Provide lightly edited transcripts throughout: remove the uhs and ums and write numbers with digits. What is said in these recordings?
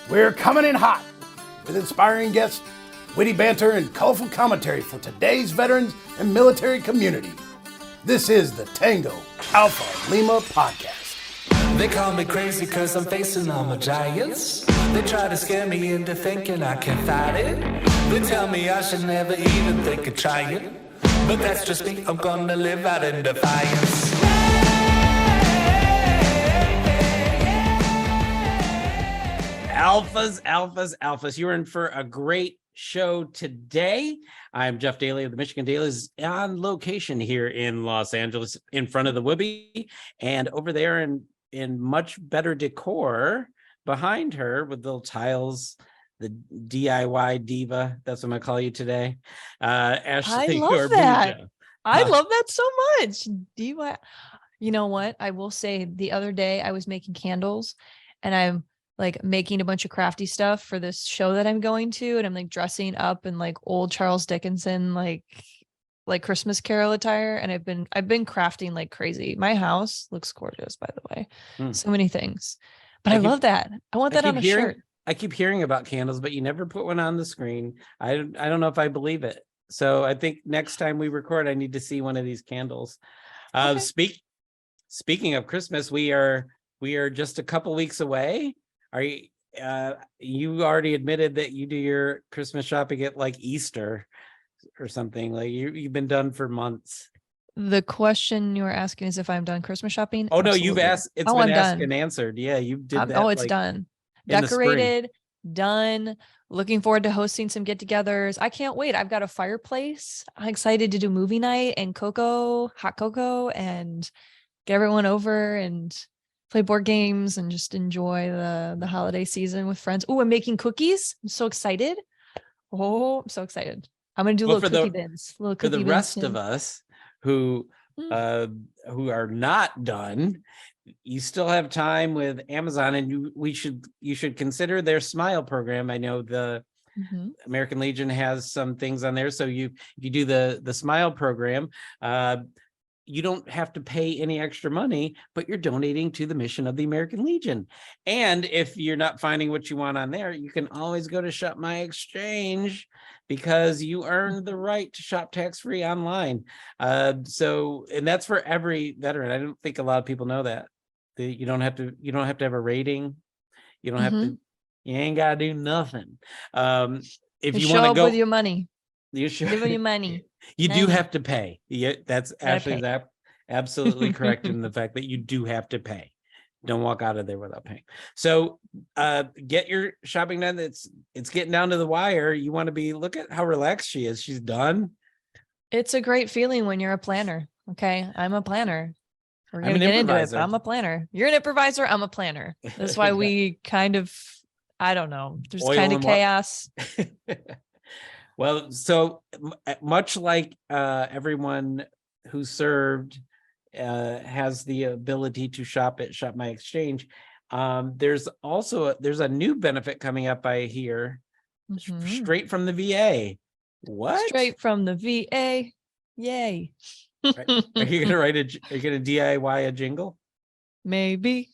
We're coming in hot with inspiring guests, witty banter, and colorful commentary for today's veterans and military community. This is the Tango Alpha Lima podcast. They call me crazy cause I'm facing all my giants. They try to scare me into thinking I can fight it. They tell me I should never even think of trying. But that's just me, I'm gonna live out in defiance. Alphas. You're in for a great show today. I'm Jeff Daly of the Michigan Dailies on location here in Los Angeles in front of the Whoopee, and over there in much better decor behind her with little tiles, the DIY diva. That's what I'm gonna call you today. Ashley, I love that. I love that so much. DIY. You know what? I will say the other day I was making candles and I'm like making a bunch of crafty stuff for this show that I'm going to, and I'm like dressing up in like old Charles Dickinson like Christmas Carol attire, and I've been crafting like crazy. My house looks gorgeous, by the way. So many things. But I love that. I want that on a shirt. I keep hearing about candles, but you never put one on the screen. I don't know if I believe it. So I think next time we record, I need to see one of these candles. Okay. Speaking of Christmas, we are just a couple weeks away. Are you already admitted that you do your Christmas shopping at like Easter or something? Like you've been done for months. The question you were asking is if I'm done Christmas shopping. Oh, Absolutely. No, you've asked. It's been asked and answered. Yeah, you did that. Oh, it's done. Decorated, done. Looking forward to hosting some get-togethers. I can't wait. I've got a fireplace. I'm excited to do movie night and hot cocoa, and get everyone over and play board games and just enjoy the holiday season with friends. Oh, I'm making cookies. I'm so excited. I'm going to do little cookie bins. For the rest of us who are not done, you still have time with Amazon, and you should consider their Smile program. I know the American Legion has some things on there. So if you do the Smile program, you don't have to pay any extra money, but you're donating to the mission of the American Legion. And if you're not finding what you want on there, you can always go to Shop My Exchange, because you earn the right to shop tax-free online. And that's for every veteran. I don't think a lot of people know that. You don't have to have a rating. You don't have to, you ain't gotta do nothing. If you want to go with your money, you should give them your money. You do have to pay. Yeah, that's actually absolutely correct in the fact that you do have to pay. Don't walk out of there without paying. So get your shopping done. It's getting down to the wire. You want to look at how relaxed she is. She's done. It's a great feeling when you're a planner. Okay. I'm a planner. We're going to get into it, but I'm a planner. You're an improviser. I'm a planner. That's why we kind of, I don't know. There's kind of chaos. Well, so much like everyone who served has the ability to shop at Shop My Exchange, there's a new benefit coming up, I hear, straight from the VA. What? Straight from the VA. Yay. Right. Are you gonna DIY a jingle? Maybe.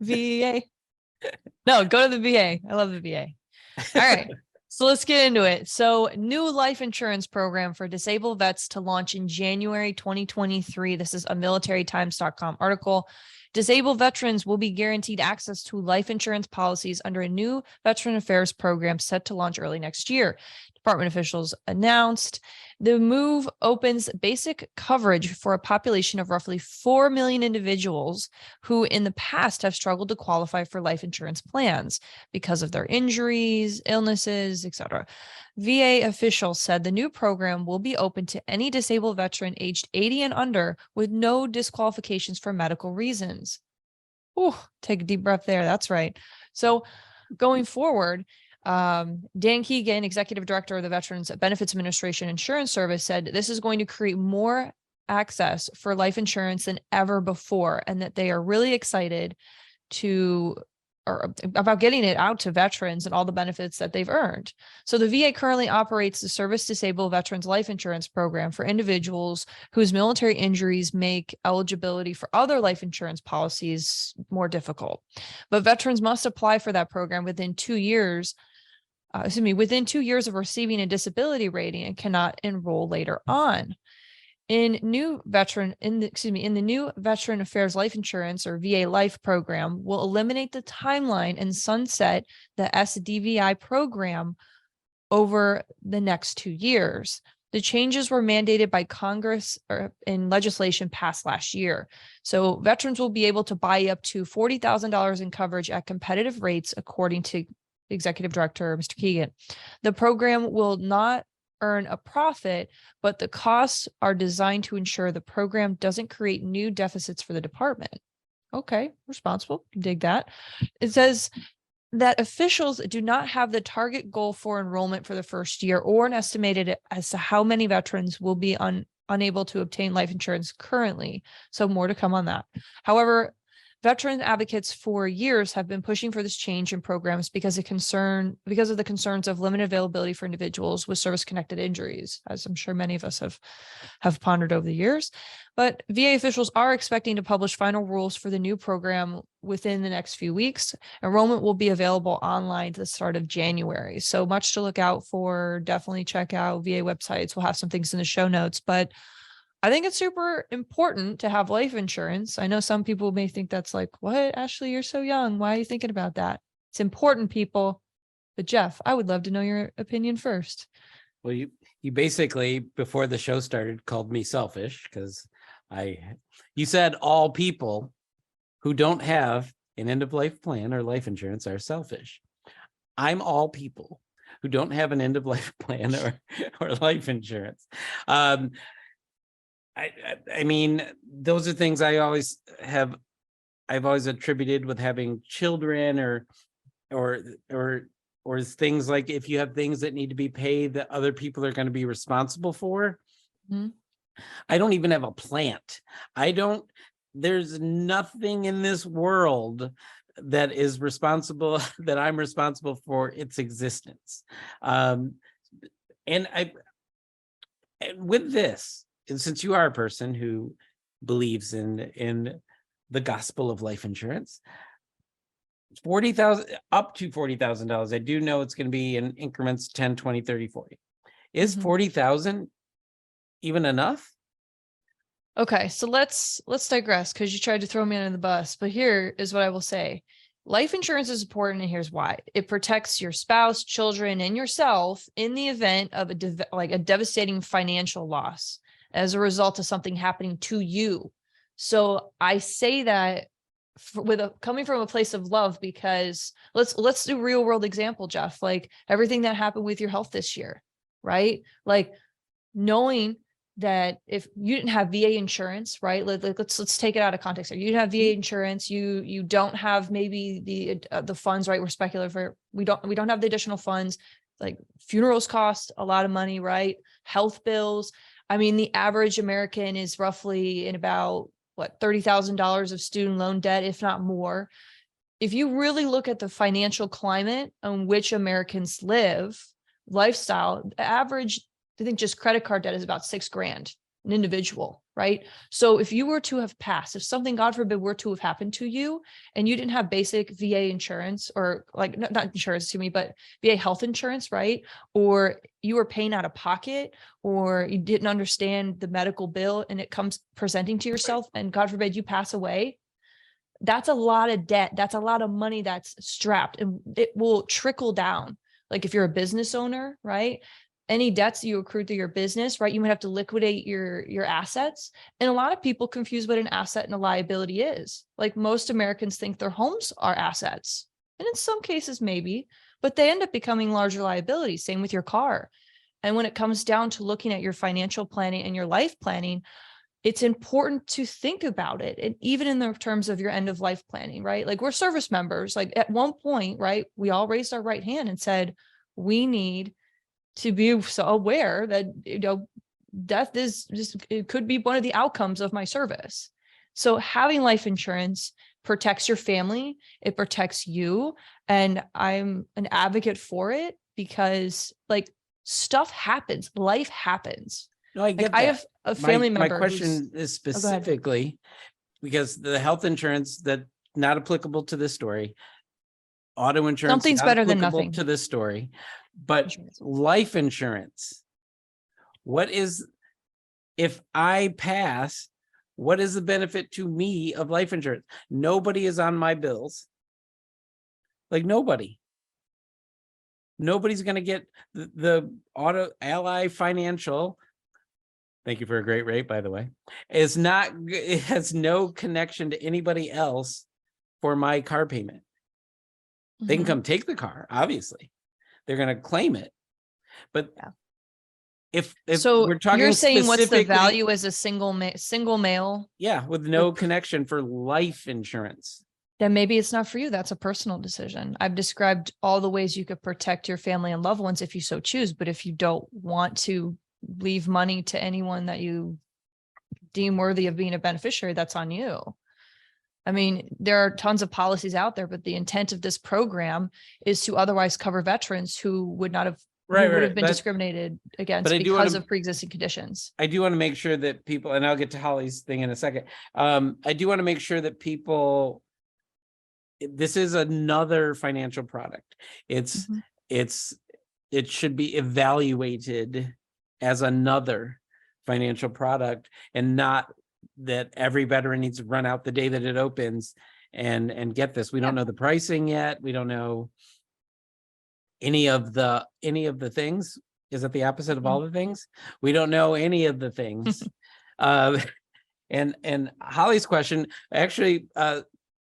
VA. No, go to the VA. I love the VA. All right. So let's get into it. So, new life insurance program for disabled vets to launch in January 2023. This is a militarytimes.com article. Disabled veterans will be guaranteed access to life insurance policies under a new Veteran Affairs program set to launch early next year. Department officials announced the move opens basic coverage for a population of roughly 4 million individuals who in the past have struggled to qualify for life insurance plans because of their injuries, illnesses, etc. VA officials said the new program will be open to any disabled veteran aged 80 and under with no disqualifications for medical reasons. Ooh, take a deep breath there. That's right. So going forward, Dan Keegan, executive director of the Veterans Benefits Administration Insurance Service, said this is going to create more access for life insurance than ever before, and that they are really excited to or about getting it out to veterans and all the benefits that they've earned. So the VA currently operates the Service Disabled Veterans Life Insurance Program for individuals whose military injuries make eligibility for other life insurance policies more difficult. But veterans must apply for that program within 2 years. Within 2 years of receiving a disability rating and cannot enroll later on. In the new Veteran Affairs Life Insurance or VA Life program will eliminate the timeline and sunset the SDVI program over the next 2 years. The changes were mandated by Congress or in legislation passed last year. So veterans will be able to buy up to $40,000 in coverage at competitive rates, according to Executive Director, Mr. Keegan. The program will not earn a profit, but the costs are designed to ensure the program doesn't create new deficits for the department. Okay, responsible, can dig that. It says that officials do not have the target goal for enrollment for the first year or an estimated as to how many veterans will be unable to obtain life insurance currently. So more to come on that. However, veteran advocates for years have been pushing for this change in programs because of the concerns of limited availability for individuals with service-connected injuries, as I'm sure many of us have pondered over the years. But VA officials are expecting to publish final rules for the new program within the next few weeks. Enrollment will be available online at the start of January. So much to look out for. Definitely check out VA websites. We'll have some things in the show notes, but I think it's super important to have life insurance. I know some people may think that's like, what, Ashley, you're so young. Why are you thinking about that? It's important, people. But Jeff, I would love to know your opinion first. Well, you basically, before the show started, called me selfish because you said all people who don't have an end of life plan or life insurance are selfish. I'm all people who don't have an end of life plan or life insurance. I mean, those are things I've always attributed with having children or things like if you have things that need to be paid that other people are going to be responsible for. Mm-hmm. I don't even have a plant. There's nothing in this world that I'm responsible for its existence. And with this, and since you are a person who believes in the gospel of life insurance, $40,000 up to $40,000. I do know it's going to be in increments 10, 20, 30, 40. Is $40,000 even enough? Okay, so let's digress because you tried to throw me under the bus. But here is what I will say. Life insurance is important, and here's why. It protects your spouse, children, and yourself in the event of a devastating financial loss as a result of something happening to you. So I say that coming from a place of love, because let's do real world example, Jeff, like everything that happened with your health this year, right? Like knowing that if you didn't have VA insurance, right? Let's take it out of context here. You didn't have VA insurance. You don't have maybe the funds, right? We're speculating for, we don't have the additional funds. Like funerals cost a lot of money, right? Health bills. I mean, the average American is roughly in about $30,000 of student loan debt, if not more. If you really look at the financial climate on which Americans live, lifestyle, average, I think just credit card debt is about $6,000 an individual, right? So if you were to have passed, if something, God forbid, were to have happened to you and you didn't have basic VA insurance or not insurance to me, but VA health insurance, right? Or you were paying out of pocket or you didn't understand the medical bill and it comes presenting to yourself and God forbid you pass away, that's a lot of debt. That's a lot of money that's strapped and it will trickle down. Like if you're a business owner, right? Any debts you accrued through your business, right? You might have to liquidate your assets. And a lot of people confuse what an asset and a liability is. Like most Americans think their homes are assets. And in some cases, maybe, but they end up becoming larger liabilities. Same with your car. And when it comes down to looking at your financial planning and your life planning, it's important to think about it. And even in the terms of your end of life planning, right? Like we're service members. Like at one point, right? We all raised our right hand and said, we need to be so aware that, death is just, it could be one of the outcomes of my service. So having life insurance protects your family. It protects you. And I'm an advocate for it because like stuff happens, life happens. No, I get I that. have a family My member. question is go ahead. specifically because the health insurance that not applicable to this story, auto insurance Something's not better than applicable nothing. to this story, but Insurance. life insurance. What is, if I pass, what is the benefit to me of life insurance? Nobody is on my bills. Like nobody. Nobody's going to get the auto Ally Financial. Thank you for a great rate, by the way. Is not, it has no connection to anybody else for my car payment. They can Mhm. come take the car, obviously. They're going to claim it. But Yeah. if So we're talking you're saying what's the specifically- value as a single male? Yeah, with no connection for life insurance. Then maybe it's not for you. That's a personal decision. I've described all the ways you could protect your family and loved ones if you so choose. But if you don't want to leave money to anyone that you deem worthy of being a beneficiary, that's on you. I mean, there are tons of policies out there, but the intent of this program is to otherwise cover veterans who would not have, who would have been discriminated against because of pre-existing conditions. I do want to make sure that people, and I'll get to Holly's thing in a second. I do want to make sure that people, this is another financial product. It should be evaluated as another financial product, and not that every veteran needs to run out the day that it opens and get this. We don't know the pricing yet. We don't know any of the things. Is that the opposite of all the things? We don't know any of the things. And Holly's question, actually,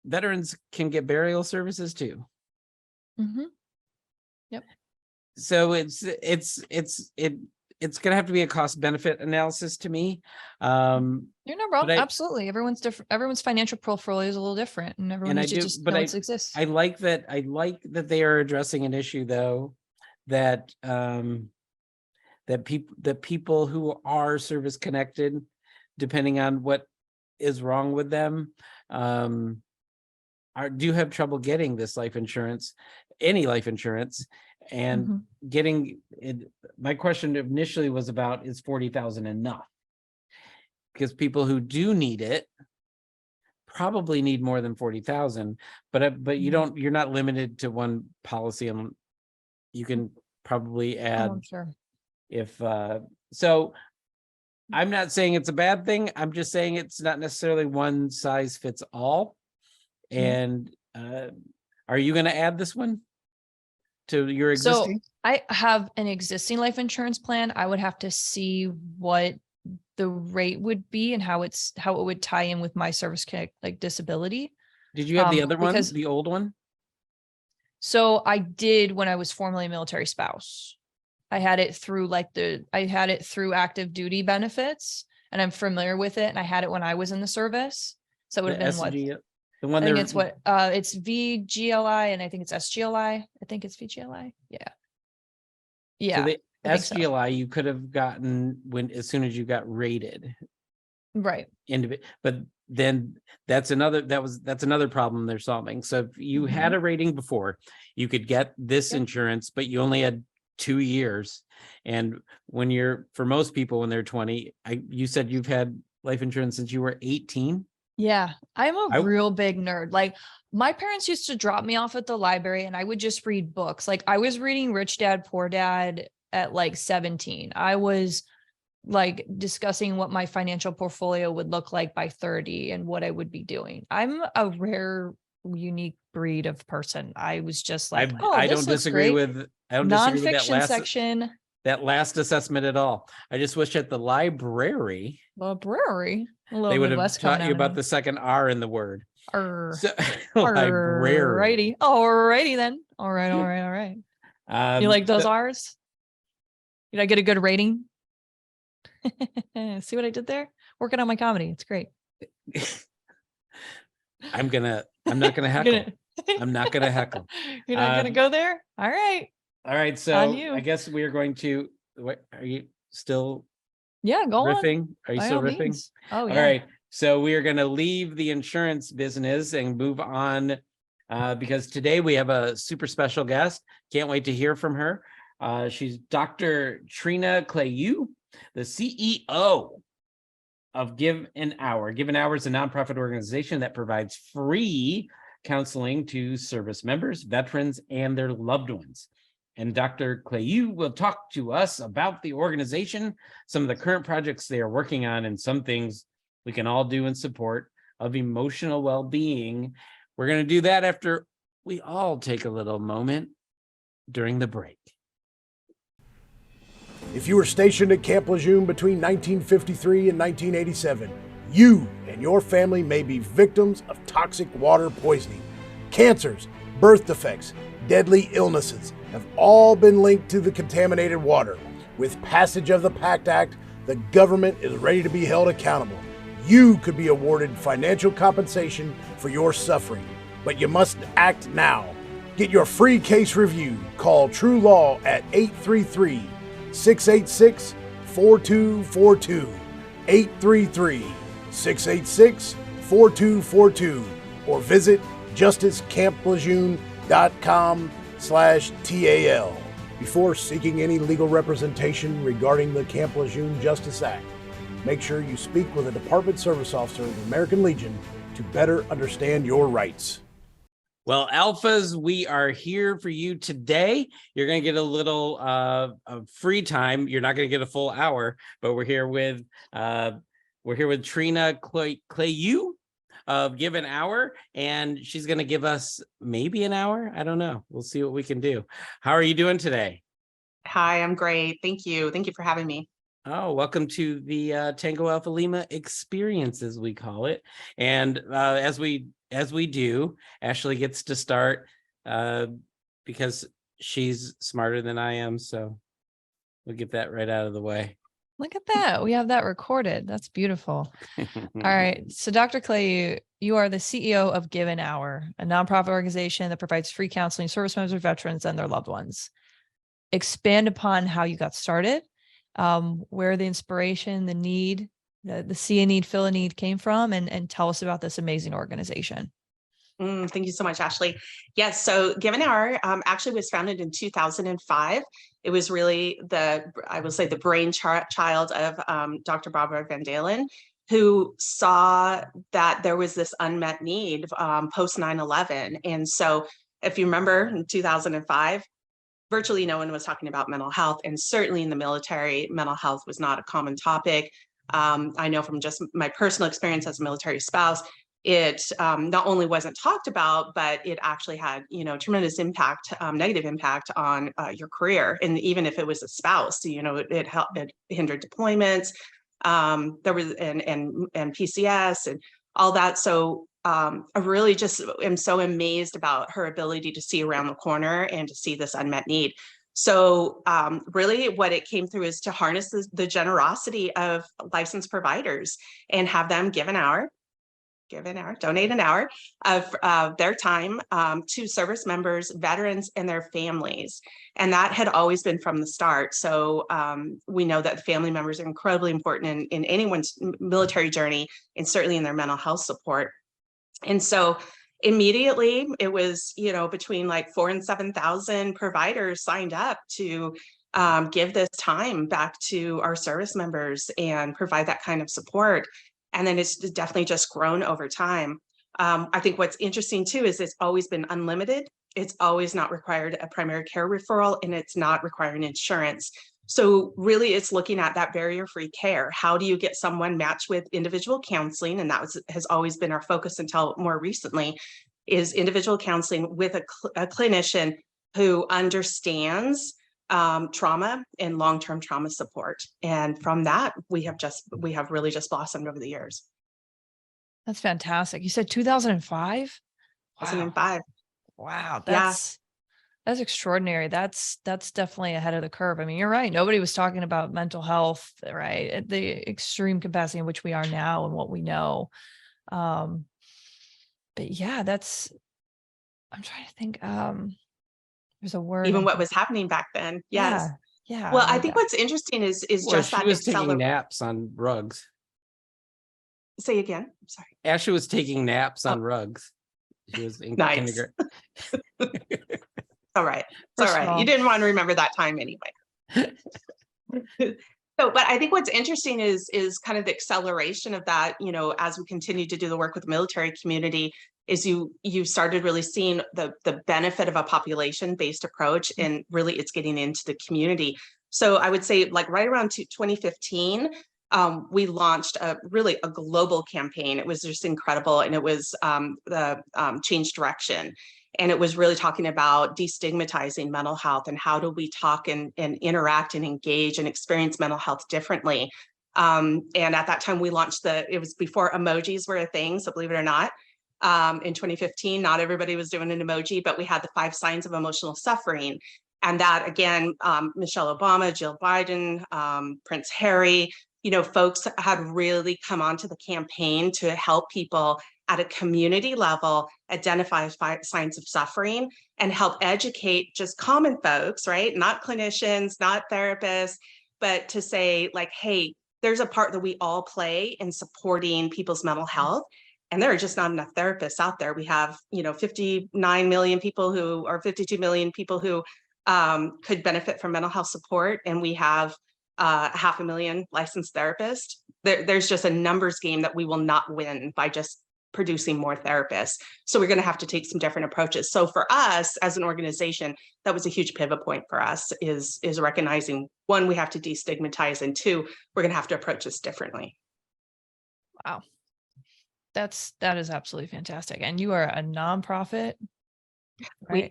veterans can get burial services too. Mm-hmm. Yep. So it's going to have to be a cost benefit analysis to me. You're not wrong. Absolutely. Everyone's different. Everyone's financial portfolio is a little different, and everyone needs to just know it exists. I like that they are addressing an issue though, that people who are service connected, depending on what is wrong with them, do have trouble getting this life insurance, any life insurance, and getting it. My question initially was about, is 40,000 enough? Because people who do need it probably need more than 40,000, but you're not limited to one policy, and you can probably add. I'm sure. So I'm not saying it's a bad thing. I'm just saying it's not necessarily one size fits all. And are you going to add this one to your existing? So I have an existing life insurance plan. I would have to see what the rate would be and how it would tie in with my service like disability. Did you have the other one, the old one? So I did when I was formerly a military spouse. I had it through active duty benefits, and I'm familiar with it. And I had it when I was in the service. So it would have been what? The one I think it's it's VGLI, and I think it's SGLI. I think it's VGLI. Yeah. Yeah. So the SGLI you could have gotten as soon as you got rated. Right. But then that's another problem they're solving. So if you had a rating before, you could get this insurance, but you only had 2 years. And for most people, when they're 20, you said you've had life insurance since you were 18. Yeah, I'm a real big nerd. Like, my parents used to drop me off at the library and I would just read books. Like, I was reading Rich Dad, Poor Dad at like 17. I was like discussing what my financial portfolio would look like by 30 and what I would be doing. I'm a rare, unique breed of person. I was just like, I don't disagree with nonfiction section. That last assessment at all. I just wish at the library. They would have taught you about the second R in the word. Library. Alrighty then. All right. You like those R's? Did I get a good rating? See what I did there? Working on my comedy. It's great. I'm not gonna heckle. I'm not gonna heckle. You're not gonna go there? All right. All right. So I guess we are going to. Are you still? Yeah, go riffing? on. Are you still riffing? Oh, yeah. All right. So we are going to leave the insurance business and move on because today we have a super special guest. Can't wait to hear from her. She's Dr. Trina Clayeux, the CEO of Give an Hour. Give an Hour is a nonprofit organization that provides free counseling to service members, veterans, and their loved ones. And Dr. Clayeux will talk to us about the organization, some of the current projects they are working on, and some things we can all do in support of emotional well-being. We're going to do that after we all take a little moment during the break. If you were stationed at Camp Lejeune between 1953 and 1987, you and your family may be victims of toxic water poisoning. Cancers, birth defects, deadly illnesses have all been linked to the contaminated water. With passage of the PACT Act, the government is ready to be held accountable. You could be awarded financial compensation for your suffering, but you must act now. Get your free case review. Call True Law at 833-686-4242, 833-686-4242, or visit justicecamp.lejeune.com/TAL. Before seeking any legal representation regarding the Camp Lejeune Justice Act, make sure you speak with a Department Service Officer of the American Legion to better understand your rights. Well, Alphas, we are here for you today. You're going to get a little of free time. You're not going to get a full hour, but we're here with Trina Clayeux of Give an Hour, and she's going to give us maybe an hour. I don't know. We'll see what we can do. How are you doing today? Hi, I'm great. Thank you. Thank you for having me. Oh, welcome to the Tango Alpha Lima experience, as we call it. And as we do, Ashley gets to start because she's smarter than I am. So we'll get that right out of the way. Look at that. We have that recorded. That's beautiful. All right. So Dr. Clayeux, you are the CEO of Give an Hour, a nonprofit organization that provides free counseling to service members, veterans, and their loved ones. Expand upon how you got started, where the inspiration, the need, the see a need, fill a need came from, and tell us about this amazing organization. Thank you so much, Ashley. Yes, so Give an Hour actually was founded in 2005. It was really the brainchild of Dr. Barbara Van Dalen, who saw that there was this unmet need post 9/11. And so if you remember in 2005, virtually no one was talking about mental health, and certainly in the military, mental health was not a common topic. I know from just my personal experience as a military spouse, it not only wasn't talked about, but it actually had, tremendous impact, negative impact on your career. And even if it was a spouse, it hindered deployments. There was and PCS and all that. So I really just am so amazed about her ability to see around the corner and to see this unmet need. So really what it came through is to harness the generosity of licensed providers and have them donate an hour of their time to service members, veterans, and their families. And that had always been from the start. So we know that family members are incredibly important in anyone's military journey, and certainly in their mental health support. And so immediately it was, between like 4,000 and 7,000 providers signed up to give this time back to our service members and provide that kind of support. And then it's definitely just grown over time. I think what's interesting too is it's always been unlimited. It's always not required a primary care referral, and it's not requiring insurance. So really it's looking at that barrier-free care. How do you get someone matched with individual counseling? And that has always been our focus until more recently, is individual counseling with a clinician who understands trauma and long-term trauma support. And from that, we have really just blossomed over the years. That's fantastic. You said 2005? 2005. Wow. That's extraordinary. That's definitely ahead of the curve. I mean, you're right. Nobody was talking about mental health, right, at the extreme capacity in which we are now and what we know. But yeah, I'm trying to think. There's a word. Even what was happening back then. Yes. Yeah. Well, I think what's interesting is just she that was taking naps on rugs. Say again. I'm sorry. Ashley was taking naps on rugs. She was in Nice. kindergarten. All right. It's First all of right. You all- didn't want to remember that time anyway. So, but I think what's interesting is kind of the acceleration of that, you know, as we continue to do the work with the military community, is you started really seeing the benefit of a population-based approach, and really it's getting into the community. So I would say like right around 2015, we launched a global campaign. It was just incredible. And it was the Change Direction. And it was really talking about destigmatizing mental health and how do we talk and interact and engage and experience mental health differently. And at that time we launched it was before emojis were a thing. So believe it or not, in 2015, not everybody was doing an emoji, but we had the 5 signs of emotional suffering. And that again, Michelle Obama, Jill Biden, Prince Harry, you know, folks had really come onto the campaign to help people at a community level identify signs of suffering and help educate just common folks, right? Not clinicians, not therapists, but to say like, hey, there's a part that we all play in supporting people's mental health. And there are just not enough therapists out there. We have, you know, 59 million people who, or 52 million people who could benefit from mental health support. And we have 500,000 licensed therapists. There's just a numbers game that we will not win by just producing more therapists. So we're going to have to take some different approaches. So for us as an organization, that was a huge pivot point for us, is recognizing, 1, we have to destigmatize, and 2, we're going to have to approach this differently. Wow. That is absolutely fantastic. And you are a nonprofit, right?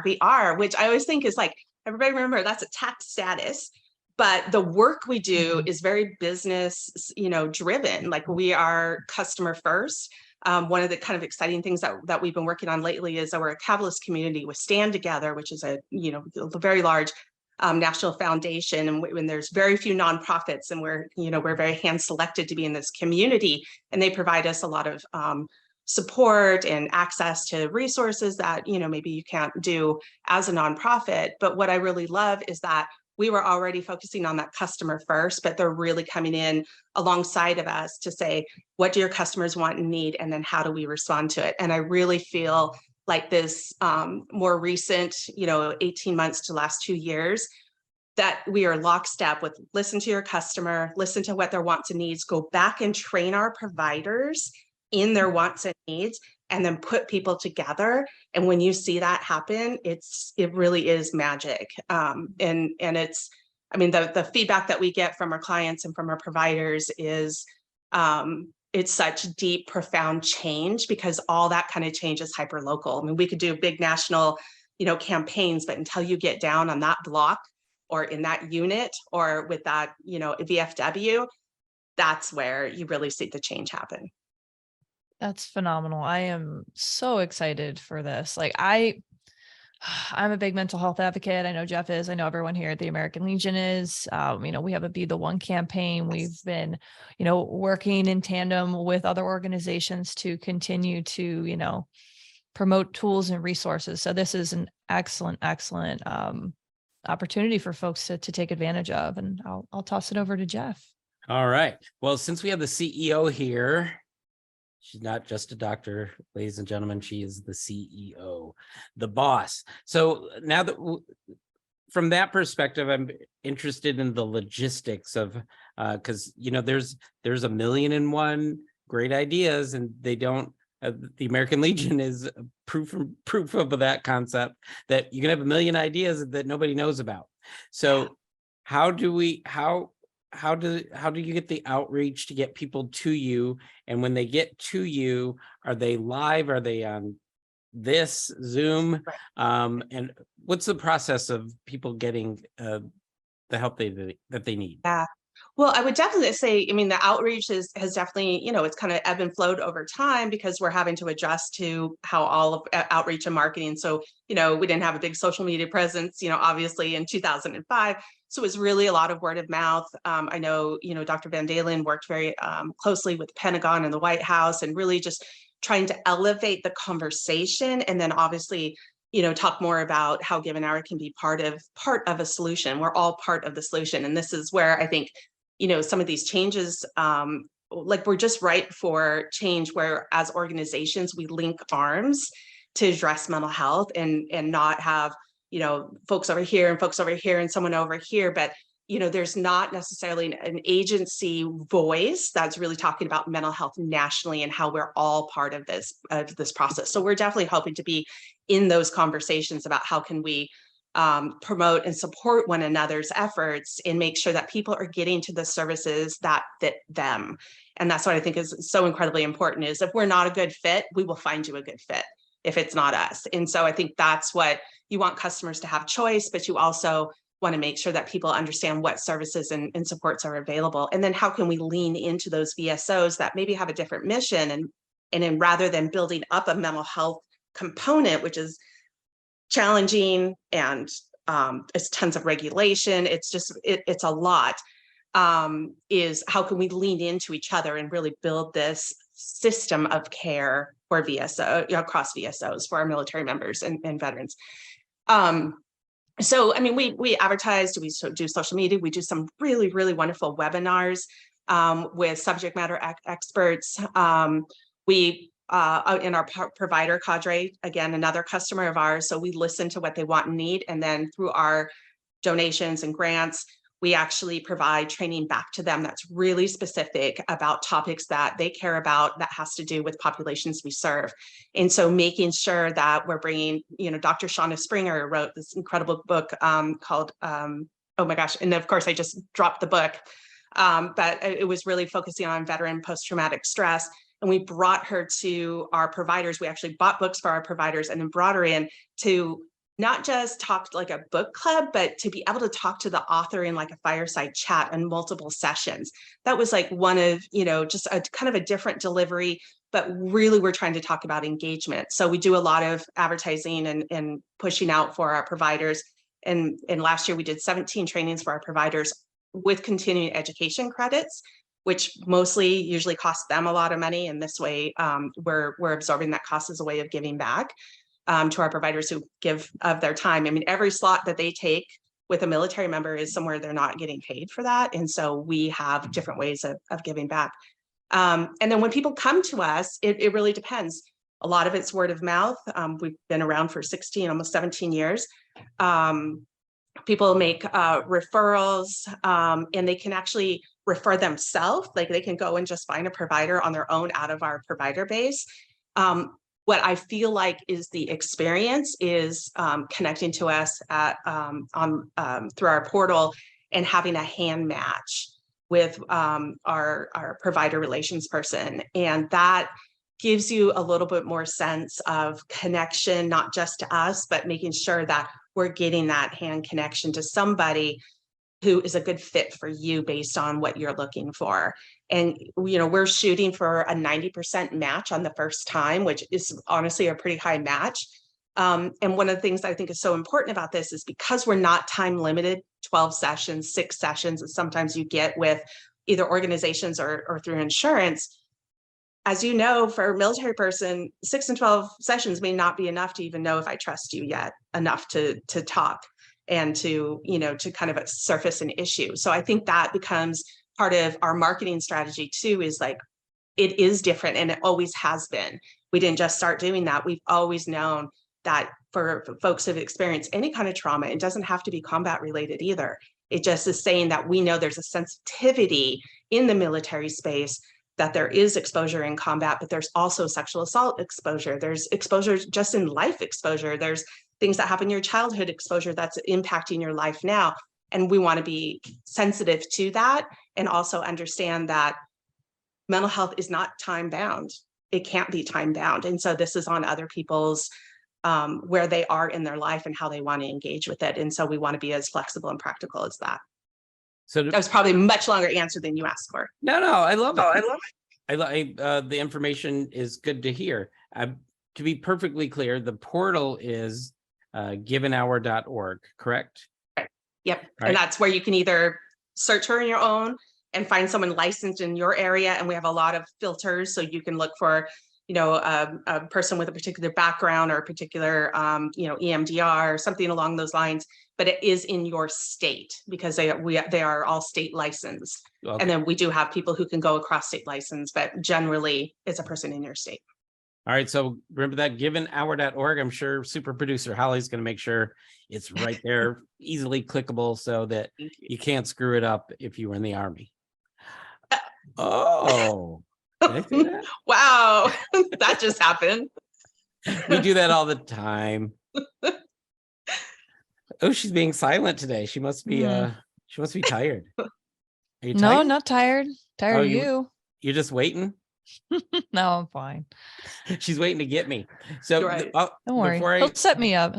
We are, which I always think is like, everybody remember that's a tax status, but the work we do is very business, you know, driven. Like we are customer first. One of the kind of exciting things that we've been working on lately is our Catalyst community with Stand Together, which is a very large national foundation, and when there's very few nonprofits, and we're very hand selected to be in this community, and they provide us a lot of support and access to resources that maybe you can't do as a nonprofit. But what I really love is that we were already focusing on that customer first, but they're really coming in alongside of us to say, what do your customers want and need? And then how do we respond to it? And I really feel like this more recent, 18 months to last 2 years, that we are lockstep with listen to your customer, listen to what their wants and needs, go back and train our providers in their wants and needs, and then put people together. And when you see that happen, it really is magic. And it's, the feedback that we get from our clients and from our providers is it's such deep, profound change, because all that kind of change is hyper local. We could do big national, campaigns, but until you get down on that block or in that unit or with that, VFW, that's where you really see the change happen. That's phenomenal. I am so excited for this. Like I'm a big mental health advocate. I know Jeff is. I know everyone here at the American Legion is. We have a Be the One campaign. We've been, working in tandem with other organizations to continue to, promote tools and resources. So this is an excellent opportunity for folks to take advantage of. And I'll toss it over to Jeff. All right. Well, since we have the CEO here, she's not just a doctor, ladies and gentlemen. She is the CEO, the boss. So now that from that perspective, I'm interested in the logistics of, because, there's 1,000,001 great ideas, and they don't, the American Legion is proof of that concept, that you can have 1,000,000 ideas that nobody knows about. So how do you get the outreach to get people to you? And when they get to you, are they live? Are they on this Zoom? Right. And what's the process of people getting the help that they need? Yeah. Well, I would definitely say, the outreach has definitely, it's kind of ebb and flowed over time, because we're having to adjust to how all of outreach and marketing. So, we didn't have a big social media presence, obviously in 2005. So it was really a lot of word of mouth. I know, Dr. Van Dalen worked very closely with the Pentagon and the White House, and really just trying to elevate the conversation. And then obviously, talk more about how Given Hour can be part of a solution. We're all part of the solution. And this is where I think, some of these changes like we're just ripe for change, where as organizations we link arms to address mental health and not have, folks over here and folks over here and someone over here, but there's not necessarily an agency voice that's really talking about mental health nationally and how we're all part of this process. So we're definitely hoping to be in those conversations about how can we promote and support one another's efforts and make sure that people are getting to the services that fit them. And that's what I think is so incredibly important, is if we're not a good fit, we will find you a good fit if it's not us. And so I think that's what you want customers to have choice, but you also want to make sure that people understand what services and supports are available. And then how can we lean into those VSOs that maybe have a different mission, and then rather than building up a mental health component, which is challenging and there's tons of regulation, it's a lot, is how can we lean into each other and really build this system of care for VSO, across VSOs for our military members and veterans. So, I mean, we advertise, we do social media, we do some really, really wonderful webinars with subject matter experts. We in our provider cadre, again, another customer of ours, so we listen to what they want and need, and then through our donations and grants, we actually provide training back to them that's really specific about topics that they care about, that has to do with populations we serve. And so making sure that we're bringing, Dr. Shauna Springer wrote this incredible book called, oh my gosh, and of course I just dropped the book, but it was really focusing on veteran post-traumatic stress. And we brought her to our providers. We actually bought books for our providers and then brought her in to not just talk like a book club, but to be able to talk to the author in like a fireside chat and multiple sessions. That was like one of, just a kind of a different delivery, but really we're trying to talk about engagement. So we do a lot of advertising and pushing out for our providers. And last year we did 17 trainings for our providers with continuing education credits, which mostly usually cost them a lot of money. And this way we're absorbing that cost as a way of giving back to our providers who give of their time. I mean, every slot that they take with a military member is somewhere they're not getting paid for that. And so we have different ways of giving back. And then when people come to us, it really depends. A lot of it's word of mouth. We've been around for 16, almost 17 years. People make referrals and they can actually refer themselves. Like they can go and just find a provider on their own out of our provider base. What I feel like is the experience is connecting to us at through our portal and having a hand match with our provider relations person. And that gives you a little bit more sense of connection, not just to us, but making sure that we're getting that hand connection to somebody who is a good fit for you based on what you're looking for. And, we're shooting for a 90% match on the first time, which is honestly a pretty high match. And one of the things I think is so important about this is because we're not time limited, 12 sessions, 6 sessions, and sometimes you get with either organizations or through insurance. As you know, for a military person, 6 and 12 sessions may not be enough to even know if I trust you yet, enough to talk and to kind of surface an issue. So I think that becomes part of our marketing strategy too, is like, it is different and it always has been. We didn't just start doing that. We've always known that for folks who've experienced any kind of trauma, it doesn't have to be combat related either. It just is saying that we know there's a sensitivity in the military space, that there is exposure in combat, but there's also sexual assault exposure. There's exposure just in life exposure. There's things that happen in your childhood exposure that's impacting your life now. And we want to be sensitive to that and also understand that mental health is not time bound. It can't be time bound. And so this is on other people's where they are in their life and how they want to engage with it. And so we want to be as flexible and practical as that. So that was probably a much longer answer than you asked for. No, I love it. The information is good to hear. To be perfectly clear, the portal is givenhour.org, correct? Yep. Right. And that's where you can either search her in your own and find someone licensed in your area. And we have a lot of filters. So you can look for, a person with a particular background or a particular, EMDR or something along those lines, but it is in your state because they are all state licensed. Okay. And then we do have people who can go across state license, but generally it's a person in your state. All right. So remember that givenhour.org. I'm sure super producer Holly's going to make sure it's right there, easily clickable so that you can't screw it up if you were in the Army. Oh, did I say that? Wow, that just happened. We do that all the time. Oh, she's being silent today. She must be tired. Are you No, tired? not tired. Tired Oh, of you. You're just waiting. No, I'm fine. She's waiting to get me. So Right. Don't worry. before He'll set me up.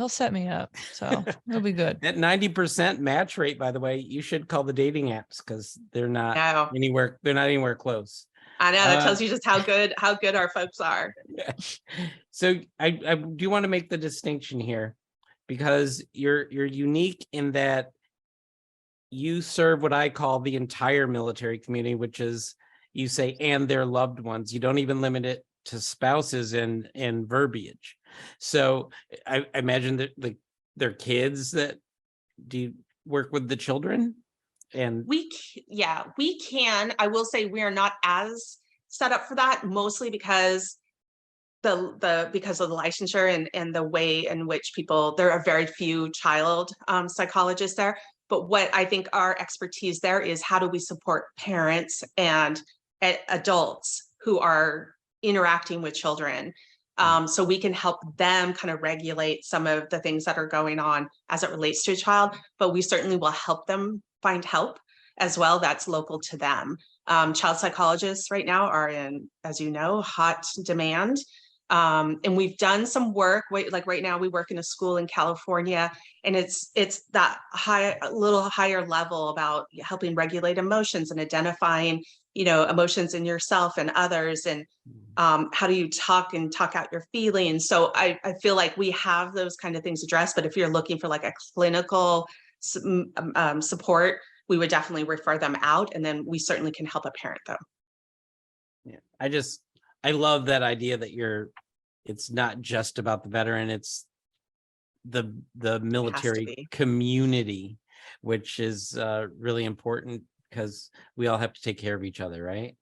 So it'll be good. that 90% match rate, by the way, you should call the dating apps because they're not No. anywhere. They're not anywhere close. I know that tells you just how good our folks are. So I do want to make the distinction here because you're unique in that you serve what I call the entire military community, which is you say and their loved ones. You don't even limit it to spouses and verbiage. So I imagine that their kids that do you work with the children? And we can. I will say we are not as set up for that, mostly because because of the licensure and the way in which there are very few child psychologists there. But what I think our expertise there is how do we support parents and adults who are interacting with children. So we can help them kind of regulate some of the things that are going on as it relates to a child, but we certainly will help them find help as well that's local to them. Child psychologists right now are in, as you know, hot demand. And we've done some work, like right now we work in a school in California, and it's that little higher level about helping regulate emotions and identifying, emotions in yourself and others, and how do you talk out your feelings. So I feel like we have those kind of things addressed, but if you're looking for like a clinical support, we would definitely refer them out, and then we certainly can help a parent though. Yeah, I love that idea that it's not just about the veteran, it's the military community, which is really important because we all have to take care of each other, right?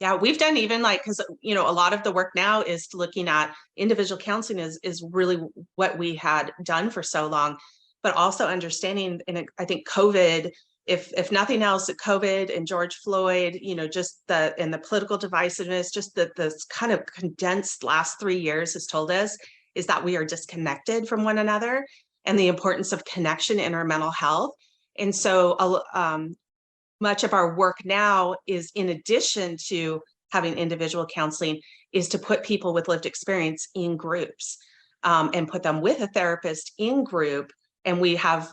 Yeah, we've done even because a lot of the work now is looking at individual counseling is really what we had done for so long, but also understanding, and I think COVID, if nothing else, COVID and George Floyd, just the political divisiveness, just this kind of condensed last 3 years has told us is that we are disconnected from one another, and the importance of connection in our mental health. And so much of our work now is, in addition to having individual counseling, is to put people with lived experience in groups and put them with a therapist in group. And we have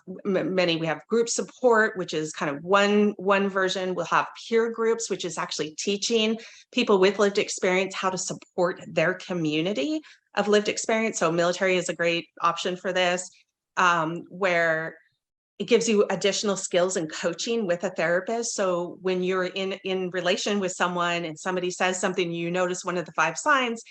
group support, which is kind of one version. We'll have peer groups, which is actually teaching people with lived experience how to support their community of lived experience. So military is a great option for this, where it gives you additional skills and coaching with a therapist. So when you're in relation with someone and somebody says something, you notice one of the 5 signs,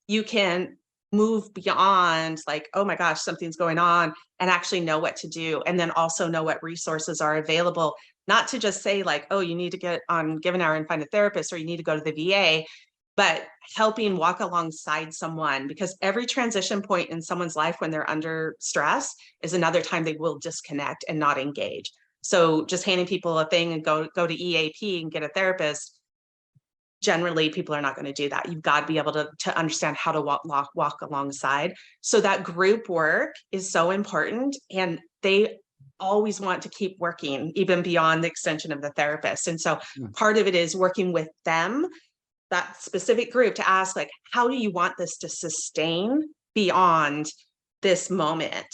you can move beyond like, oh my gosh, something's going on, and actually know what to do. And then also know what resources are available, not to just say like, oh, you need to get on Given Hour and find a therapist, or you need to go to the VA, but helping walk alongside someone, because every transition point in someone's life when they're under stress is another time they will disconnect and not engage. So just handing people a thing and go to EAP and get a therapist, generally people are not going to do that. You've got to be able to understand how to walk alongside. So that group work is so important, and they always want to keep working even beyond the extension of the therapist. And so part of it is working with them, that specific group, to ask like, how do you want this to sustain beyond this moment?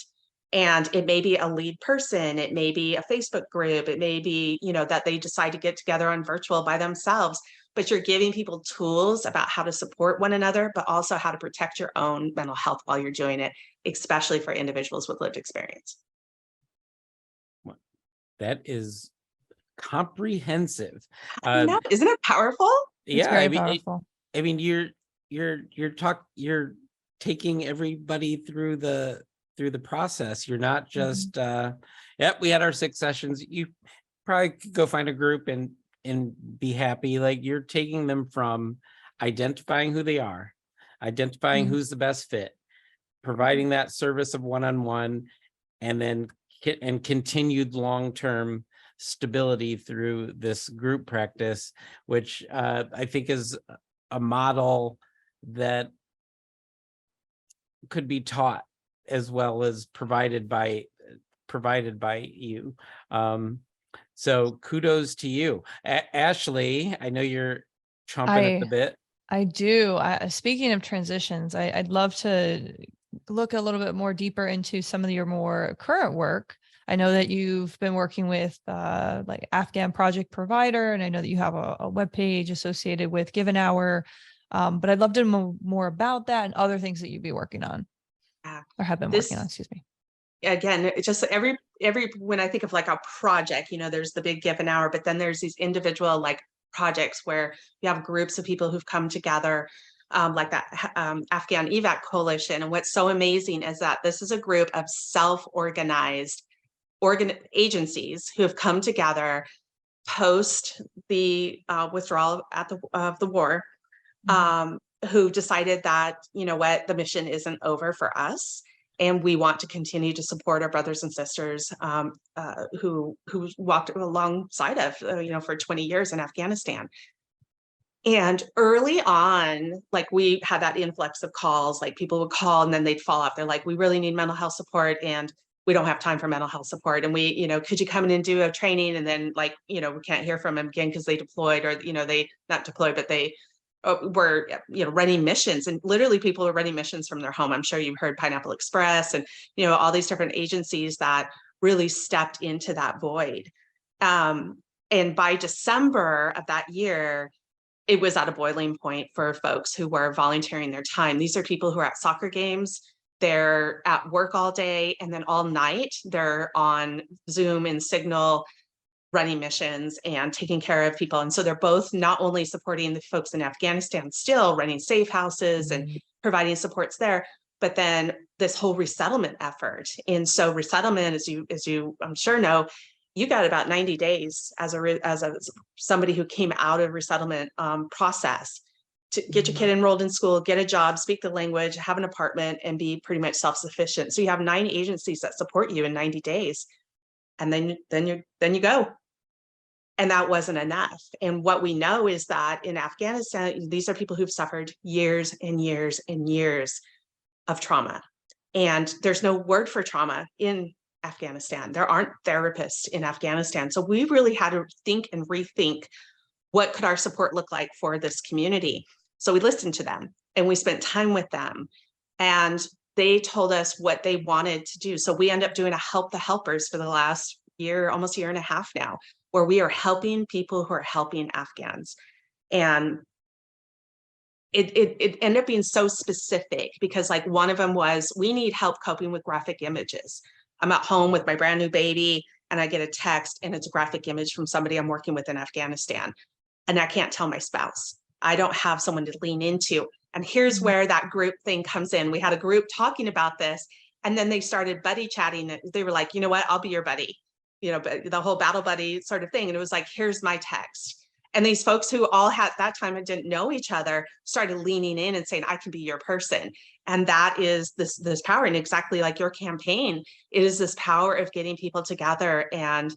And it may be a lead person, it may be a Facebook group, it may be, that they decide to get together on virtual by themselves, but you're giving people tools about how to support one another, but also how to protect your own mental health while you're doing it, especially for individuals with lived experience. That is comprehensive. Isn't it powerful? Yeah, It's very powerful. I mean, you're taking everybody through the process. You're not just yep, we had our 6 sessions. You probably could go find a group and be happy. Like, you're taking them from identifying who they are, identifying who's the best fit, providing that service of one-on-one, and then continued long-term stability through this group practice, which I think is a model that could be taught as well as provided by you. So kudos to you. Ashley, I know you're chomping at the bit. I do. Speaking of transitions, I'd love to look a little bit more deeper into some of your more current work. I know that you've been working with like Afghan Project Provider, and I know that you have a webpage associated with Give an Hour. But I'd love to know more about that and other things that you'd be working on or have been working on, excuse me. Again, it's just every when I think of like a project, there's the big Give an Hour, but then there's these individual like projects where you have groups of people who've come together, like that Afghan EVAC Coalition. And what's so amazing is that this is a group of self-organized agencies who have come together post the withdrawal of the war, who decided that, the mission isn't over for us. And we want to continue to support our brothers and sisters who walked alongside of, for 20 years in Afghanistan. And early on, like, we had that influx of calls, like people would call and then they'd fall off. They're like, we really need mental health support and we don't have time for mental health support. And we, could you come in and do a training? And then we can't hear from them again because they deployed, or, they not deployed, but they were running missions, and literally people were running missions from their home. I'm sure you've heard Pineapple Express and all these different agencies that really stepped into that void. And by December of that year, it was at a boiling point for folks who were volunteering their time. These are people who are at soccer games, they're at work all day, and then all night they're on Zoom and Signal running missions and taking care of people. And so they're both not only supporting the folks in Afghanistan, still running safe houses and providing supports there, but then this whole resettlement effort. And so resettlement, as you I'm sure know, you got about 90 days as somebody who came out of resettlement process to get your kid enrolled in school, get a job, speak the language, have an apartment, and be pretty much self-sufficient. So you have 9 agencies that support you in 90 days. And then you go. And that wasn't enough. And what we know is that in Afghanistan, these are people who've suffered years and years and years of trauma. And there's no word for trauma in Afghanistan. There aren't therapists in Afghanistan. So we really had to think and rethink, what could our support look like for this community? So we listened to them and we spent time with them. And they told us what they wanted to do. So we end up doing a Help the Helpers for the last year, almost year and a half now, where we are helping people who are helping Afghans. And it ended up being so specific because, like, one of them was, we need help coping with graphic images. I'm at home with my brand new baby and I get a text and it's a graphic image from somebody I'm working with in Afghanistan. And I can't tell my spouse. I don't have someone to lean into. And here's where that group thing comes in. We had a group talking about this, and then they started buddy chatting. They were like, you know what, I'll be your buddy, but the whole battle buddy sort of thing. And it was like, here's my text. And these folks who all had that time and didn't know each other started leaning in and saying, I can be your person. And that is this power. And exactly like your campaign, it is this power of getting people together and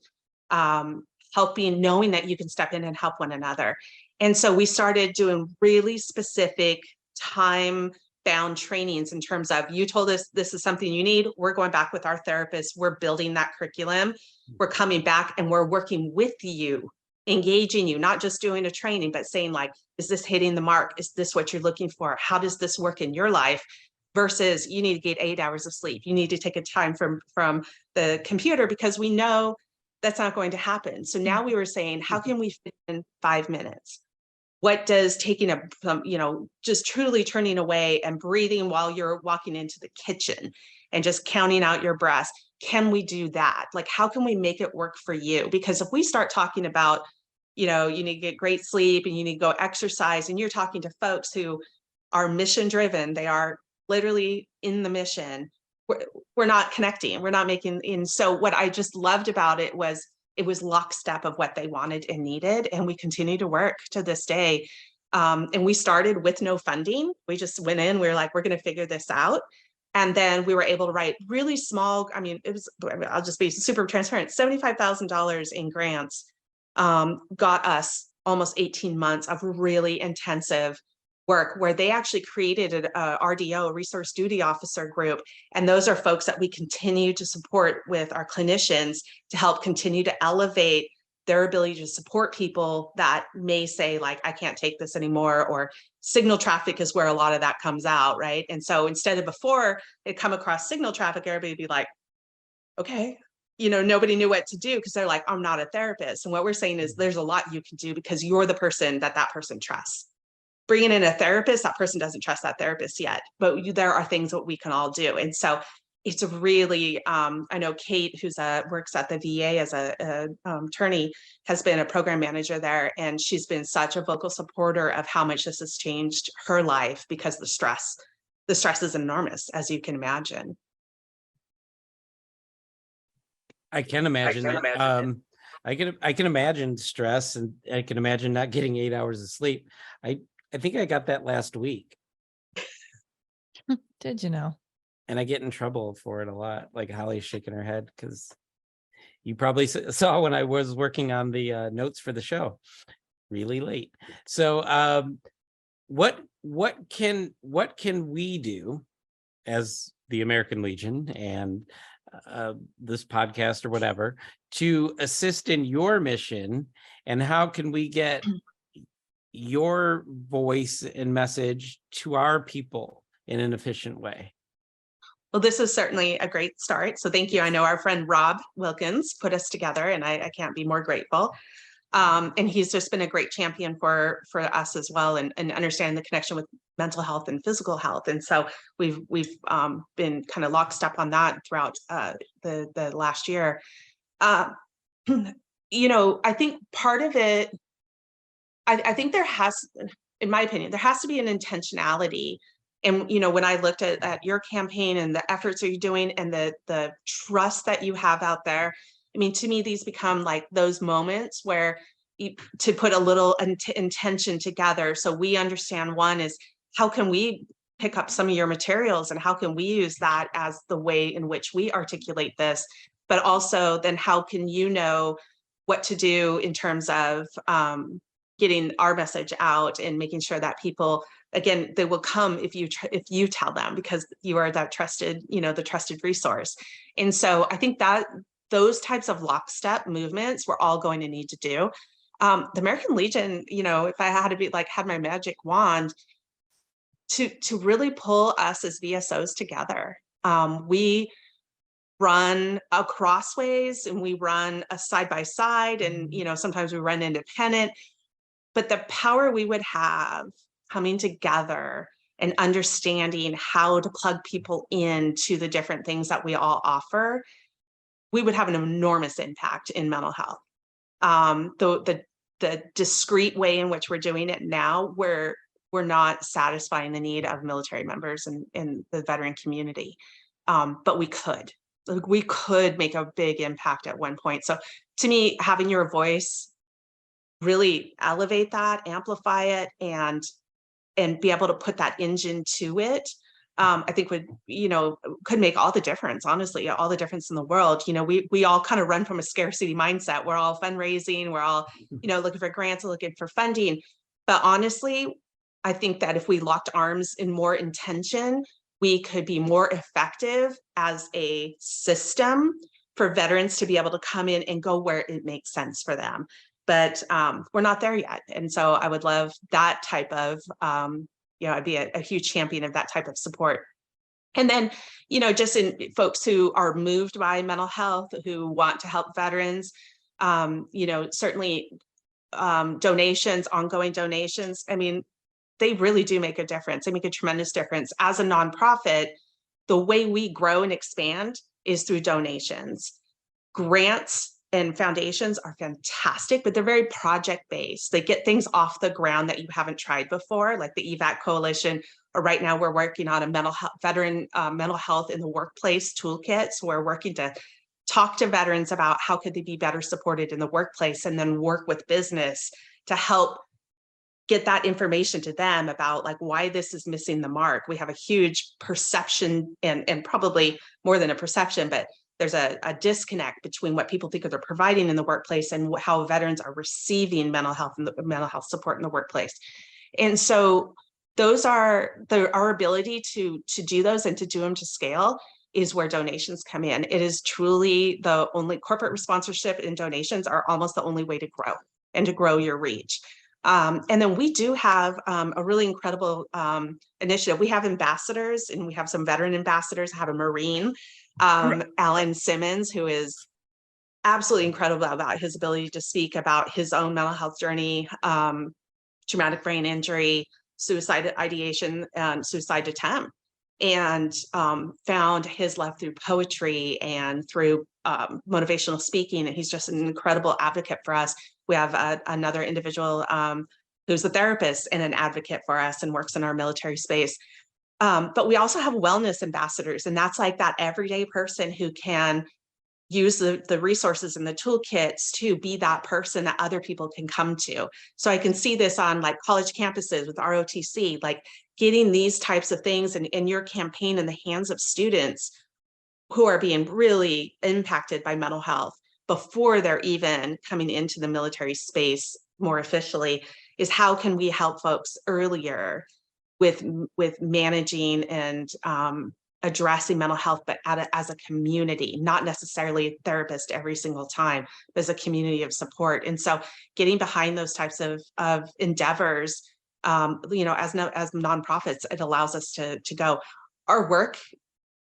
helping, knowing that you can step in and help one another. And so we started doing really specific time-bound trainings in terms of, you told us this is something you need. We're going back with our therapists. We're building that curriculum. We're coming back and we're working with you, engaging you, not just doing a training, but saying, like, is this hitting the mark? Is this what you're looking for? How does this work in your life? Versus you need to get 8 hours of sleep. You need to take a time from the computer, because we know that's not going to happen. So now we were saying, how can we fit in 5 minutes? What does taking just truly turning away and breathing while you're walking into the kitchen and just counting out your breaths, can we do that? Like, how can we make it work for you? Because if we start talking about, you need to get great sleep and you need to go exercise, and you're talking to folks who are mission driven. They are literally in the mission. We're not connecting. We're not making in. So what I just loved about it was lockstep of what they wanted and needed. And we continue to work to this day. And we started with no funding. We just went in, we were like, we're going to figure this out. And then we were able to write really small, I'll just be super transparent, $75,000 in grants got us almost 18 months of really intensive work, where they actually created a RDO, a resource duty officer group. And those are folks that we continue to support with our clinicians to help continue to elevate their ability to support people that may say, like, I can't take this anymore, or signal traffic is where a lot of that comes out, right? And so instead of before it come across signal traffic, everybody would be like, okay, nobody knew what to do because they're like, I'm not a therapist. And what we're saying is there's a lot you can do because you're the person that person trusts. Bringing in a therapist, that person doesn't trust that therapist yet, but there are things that we can all do. And so it's really, I know Kate, who's works at the VA as a attorney, has been a program manager there, and she's been such a vocal supporter of how much this has changed her life, because the stress is enormous, as you can imagine. I can imagine. I can imagine stress, and I can imagine not getting 8 hours of sleep. I think I got that last week. Did you know? And I get in trouble for it a lot. Like Holly's shaking her head because you probably saw when I was working on the notes for the show, really late. So what can we do as the American Legion and this podcast or whatever to assist in your mission, and how can we get your voice and message to our people in an efficient way? Well, this is certainly a great start. So thank you. I know our friend Rob Wilkins put us together, and I can't be more grateful. And he's just been a great champion for us as well, and understanding the connection with mental health and physical health. And so we've been kind of lockstep on that throughout the last year. I think part of it, I think there has, in my opinion, there has to be an intentionality. And, when I looked at your campaign and the efforts that you're doing and the trust that you have out there, to me, these become like those moments where to put a little intention together. So we understand, one is, how can we pick up some of your materials, and how can we use that as the way in which we articulate this? But also then how can you know what to do in terms of getting our message out and making sure that people, again, they will come if you tell them, because you are that trusted, the trusted resource. And so I think that those types of lockstep movements we're all going to need to do. The American Legion, if I had to had my magic wand to really pull us as VSOs together, we run a crossways and we run a side by side, and sometimes we run independent. But the power we would have coming together and understanding how to plug people into the different things that we all offer, we would have an enormous impact in mental health. The discrete way in which we're doing it now, we're not satisfying the need of military members in the veteran community, but we could make a big impact at one point. So to me, having your voice really elevate that, amplify it, and be able to put that engine to it, I think could make all the difference, honestly, all the difference in the world. We all kind of run from a scarcity mindset. We're all fundraising, we're all, looking for grants, looking for funding. But honestly, I think that if we locked arms in more intention, we could be more effective as a system for veterans to be able to come in and go where it makes sense for them. But we're not there yet. And so I would love that type of, I'd be a huge champion of that type of support. And then, just in folks who are moved by mental health, who want to help veterans, certainly donations, ongoing donations. They really do make a difference. They make a tremendous difference. As a nonprofit, the way we grow and expand is through donations. Grants and foundations are fantastic, but they're very project-based. They get things off the ground that you haven't tried before, like the EVAC Coalition Right now, we're working on a veteran mental health in the workplace toolkit. So we're working to talk to veterans about how could they be better supported in the workplace, and then work with business to help get that information to them about like why this is missing the mark. We have a huge perception and probably more than a perception, but there's a disconnect between what people think they're providing in the workplace and how veterans are receiving mental health and the mental health support in the workplace. And so those are our ability to do those and to do them to scale is where donations come in. It is truly the only corporate sponsorship and donations are almost the only way to grow and to grow your reach. And then we do have a really incredible initiative. We have ambassadors, and we have some veteran ambassadors. I have a Marine, Alan Simmons, who is absolutely incredible about his ability to speak about his own mental health journey, traumatic brain injury, suicide ideation, and suicide attempt, and found his love through poetry and through motivational speaking. And he's just an incredible advocate for us. We have another individual who's a therapist and an advocate for us and works in our military space. But we also have wellness ambassadors, and that's like that everyday person who can use the resources and the toolkits to be that person that other people can come to. So I can see this on like college campuses with ROTC, like getting these types of things in your campaign in the hands of students who are being really impacted by mental health before they're even coming into the military space more officially, is how can we help folks earlier with managing and addressing mental health, but as a community, not necessarily a therapist every single time, but as a community of support. And so getting behind those types of endeavors, you know, as nonprofits, it allows us to go. Our work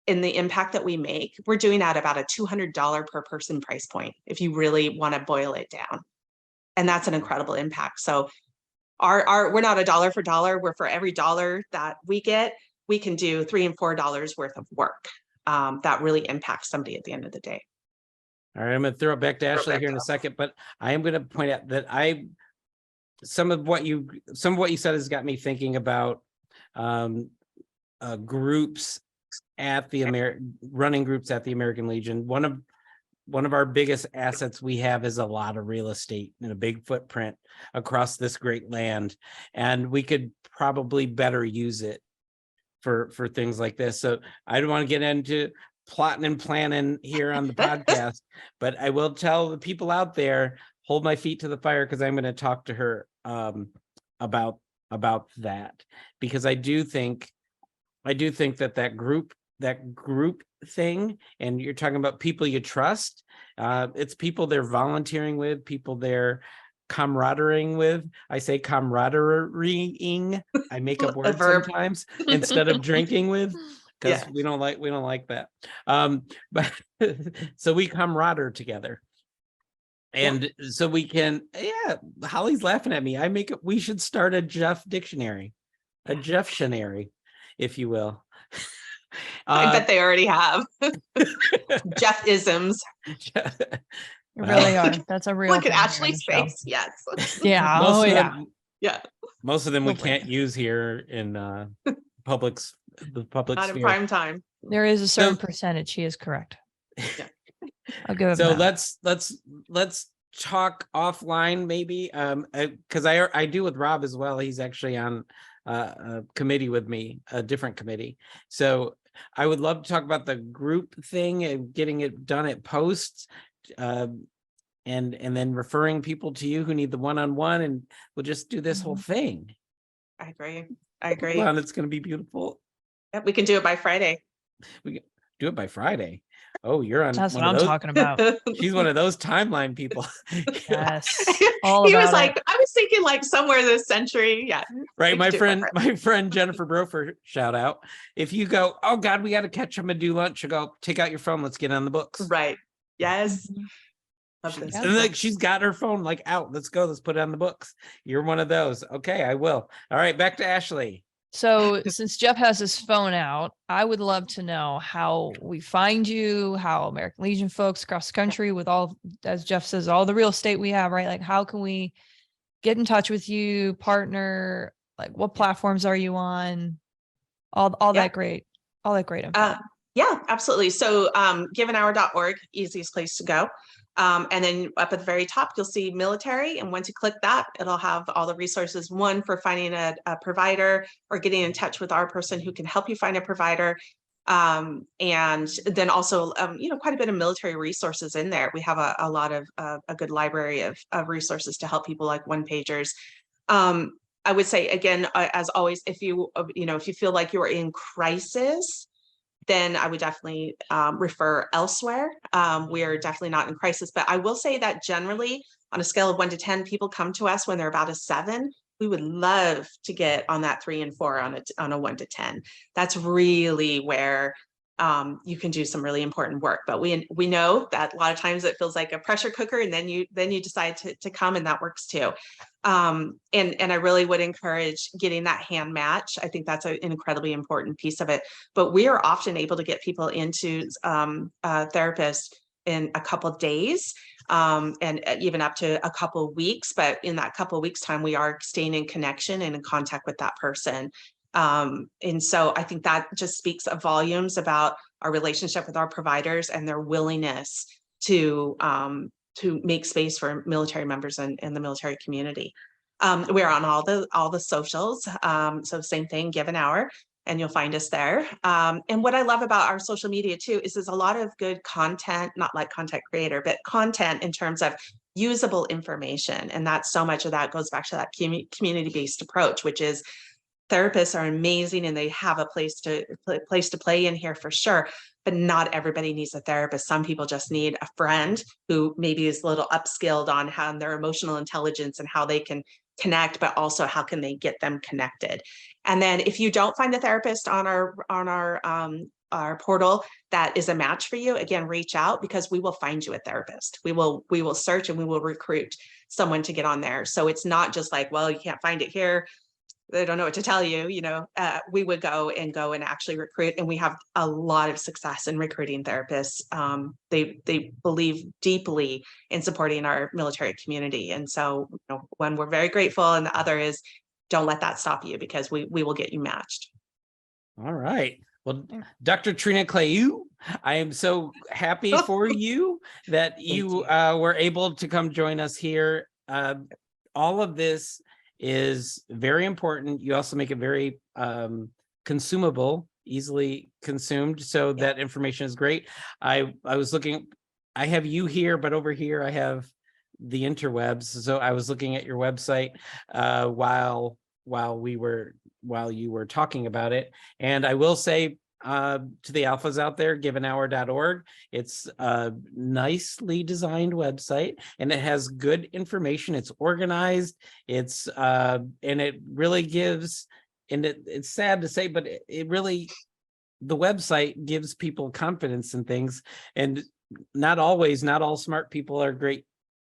and the impact that we make, we're doing at about a $200 per person price point, if you really want to boil it down. And that's an incredible impact. So we're not a dollar for dollar. We're for every dollar that we get, we can do $3 and $4 worth of work that really impacts somebody at the end of the day. All right, I'm going to throw it back to Ashley here in a second, but I am going to point out that some of what you said has got me thinking about groups at the running groups at the American Legion. One of our biggest assets we have is a lot of real estate and a big footprint across this great land, and we could probably better use it for things like this. So I don't want to get into plotting and planning here on the podcast, but I will tell the people out there, hold my feet to the fire, because I'm going to talk to her about that, because I do think that group thing, and you're talking about people you trust, it's people they're volunteering with, people they're camaraderie with. I say camaraderie. I make up words sometimes instead of drinking with, because we don't like that. But so we camaraderie together. And so we can, Holly's laughing at me. We should start a Jeff dictionary, a Jeff-tionary, if you will. I bet they already have. Jeff-isms. Really are. That's a real. Look at Ashley's face. Yes. Yeah. Most of them we can't use here in the public Not sphere. in prime time. There is a certain percentage. He is correct. Yeah. I'll give it. So let's talk offline maybe, because I do with Rob as well. He's actually on a committee with me, a different committee. So I would love to talk about the group thing and getting it done at posts, and then referring people to you who need the one-on-one, and we'll just do this whole thing. I agree. Well, it's going to be beautiful. We can do it by Friday. We can do it by Friday. Oh, you're on. That's what I'm talking about. She's one of those timeline people. Yes. He was like, I was thinking like somewhere this century. Yeah. Right. My friend Jennifer Brofer, shout out. If you go, oh God, we got to catch him and do lunch, she'll go, take out your phone. Let's get on the books. Right. Yes. Love this. And like she's got her phone like out. Let's go. Let's put it on the books. You're one of those. Okay, I will. All right, back to Ashley. So since Jeff has his phone out, I would love to know how we find you, how American Legion folks across the country with all, as Jeff says, all the real estate we have, right? Like, how can we get in touch with you, partner? Like, what platforms are you on? all Yeah. all that great info. Yeah, absolutely. So givenhour.org, easiest place to go. And then up at the very top, you'll see military. And once you click that, it'll have all the resources, one for finding a provider or getting in touch with our person who can help you find a provider. And then also, quite a bit of military resources in there. We have a lot of a good library of resources to help people, like one pagers. I would say, again, as always, if you feel like you are in crisis, then I would definitely refer elsewhere. We're definitely not in crisis, but I will say that generally on a scale of 1 to 10, people come to us when they're about a 7. We would love to get on that 3 and 4 on a 1 to 10. That's really where you can do some really important work. But we know that a lot of times it feels like a pressure cooker, and then you decide to come, and that works too. And I really would encourage getting that hand match. I think that's an incredibly important piece of it. But we are often able to get people into a therapist in a couple of days, and even up to a couple of weeks. But in that couple of weeks time, we are staying in connection and in contact with that person. And so I think that just speaks of volumes about our relationship with our providers and their willingness to make space for military members and the military community. We're on all the socials. So same thing, Give an Hour, and you'll find us there. And what I love about our social media too is there's a lot of good content, not like content creator, but content in terms of usable information. And that's so much of that goes back to that community-based approach, which is therapists are amazing and they have a place to play in here for sure, but not everybody needs a therapist. Some people just need a friend who maybe is a little upskilled on how their emotional intelligence and how they can connect, but also how can they get them connected. And then if you don't find a therapist on our portal that is a match for you, again, reach out, because we will find you a therapist. We will search and we will recruit someone to get on there. So it's not just like, well, you can't find it here, they don't know what to tell you, we would go and actually recruit. And we have a lot of success in recruiting therapists. They believe deeply in supporting our military community. And so one, we're very grateful. And the other is, don't let that stop you, because we will get you matched. All right. Well, Dr. Trina Clayeux, I am so happy for you that you were able to come join us here. All of this is very important. You also make it very consumable, easily consumed. So that information is great. I was looking, I have you here, but over here I have the interwebs. So I was looking at your website while you were talking about it. And I will say to the alphas out there, givenhour.org. It's a nicely designed website and it has good information. It's organized. It's and it really gives, and it's sad to say, but it really, the website gives people confidence in things. And not all smart people are great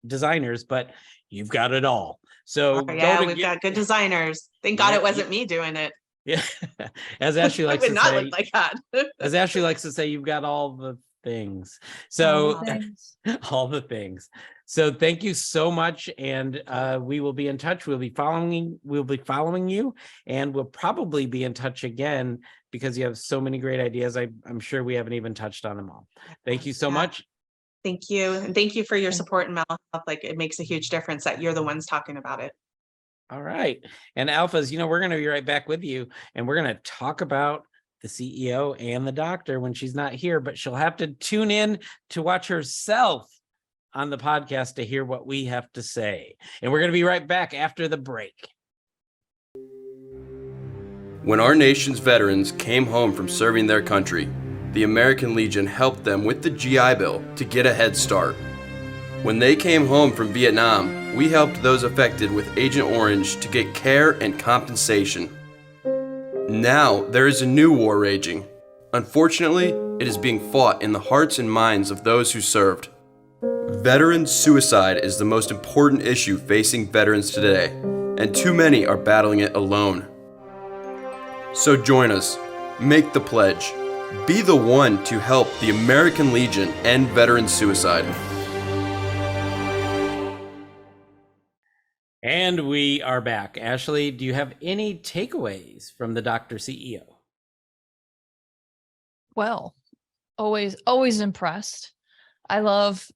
designers, but you've got it all. So yeah, we've got good designers. Thank God it wasn't me doing it. Yeah, as Ashley likes to not say, look like that. as Ashley likes to say, you've got all the things. So all the things. So thank you so much, and we will be in touch. We'll be following you, and we'll probably be in touch again because you have so many great ideas. I'm sure we haven't even touched on them all. Thank you so much. Thank you, and thank you for your support in mental health. Like, it makes a huge difference that you're the ones talking about it. All right. And alphas, we're going to be right back with you, and we're going to talk about the CEO and the doctor when she's not here, but she'll have to tune in to watch herself on the podcast to hear what we have to say. And we're going to be right back after the break. When our nation's veterans came home from serving their country, the American Legion helped them with the GI Bill to get a head start. When they came home from Vietnam, we helped those affected with Agent Orange to get care and compensation. Now, there is a new war raging. Unfortunately, it is being fought in the hearts and minds of those who served. Veteran suicide is the most important issue facing veterans today, and too many are battling it alone. So join us, make the pledge, be the one to help the American Legion end veteran suicide. And we are back. Ashley, do you have any takeaways from the Dr. CEO? Well, always impressed. I love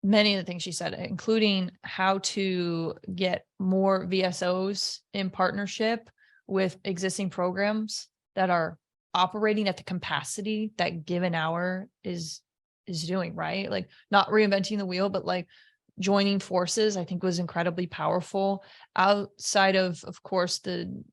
many of the things she said, including how to get more VSOs in partnership with existing programs that are operating at the capacity that Given Hour is doing, right? Like not reinventing the wheel, but like joining forces, I think was incredibly powerful. Outside of course, the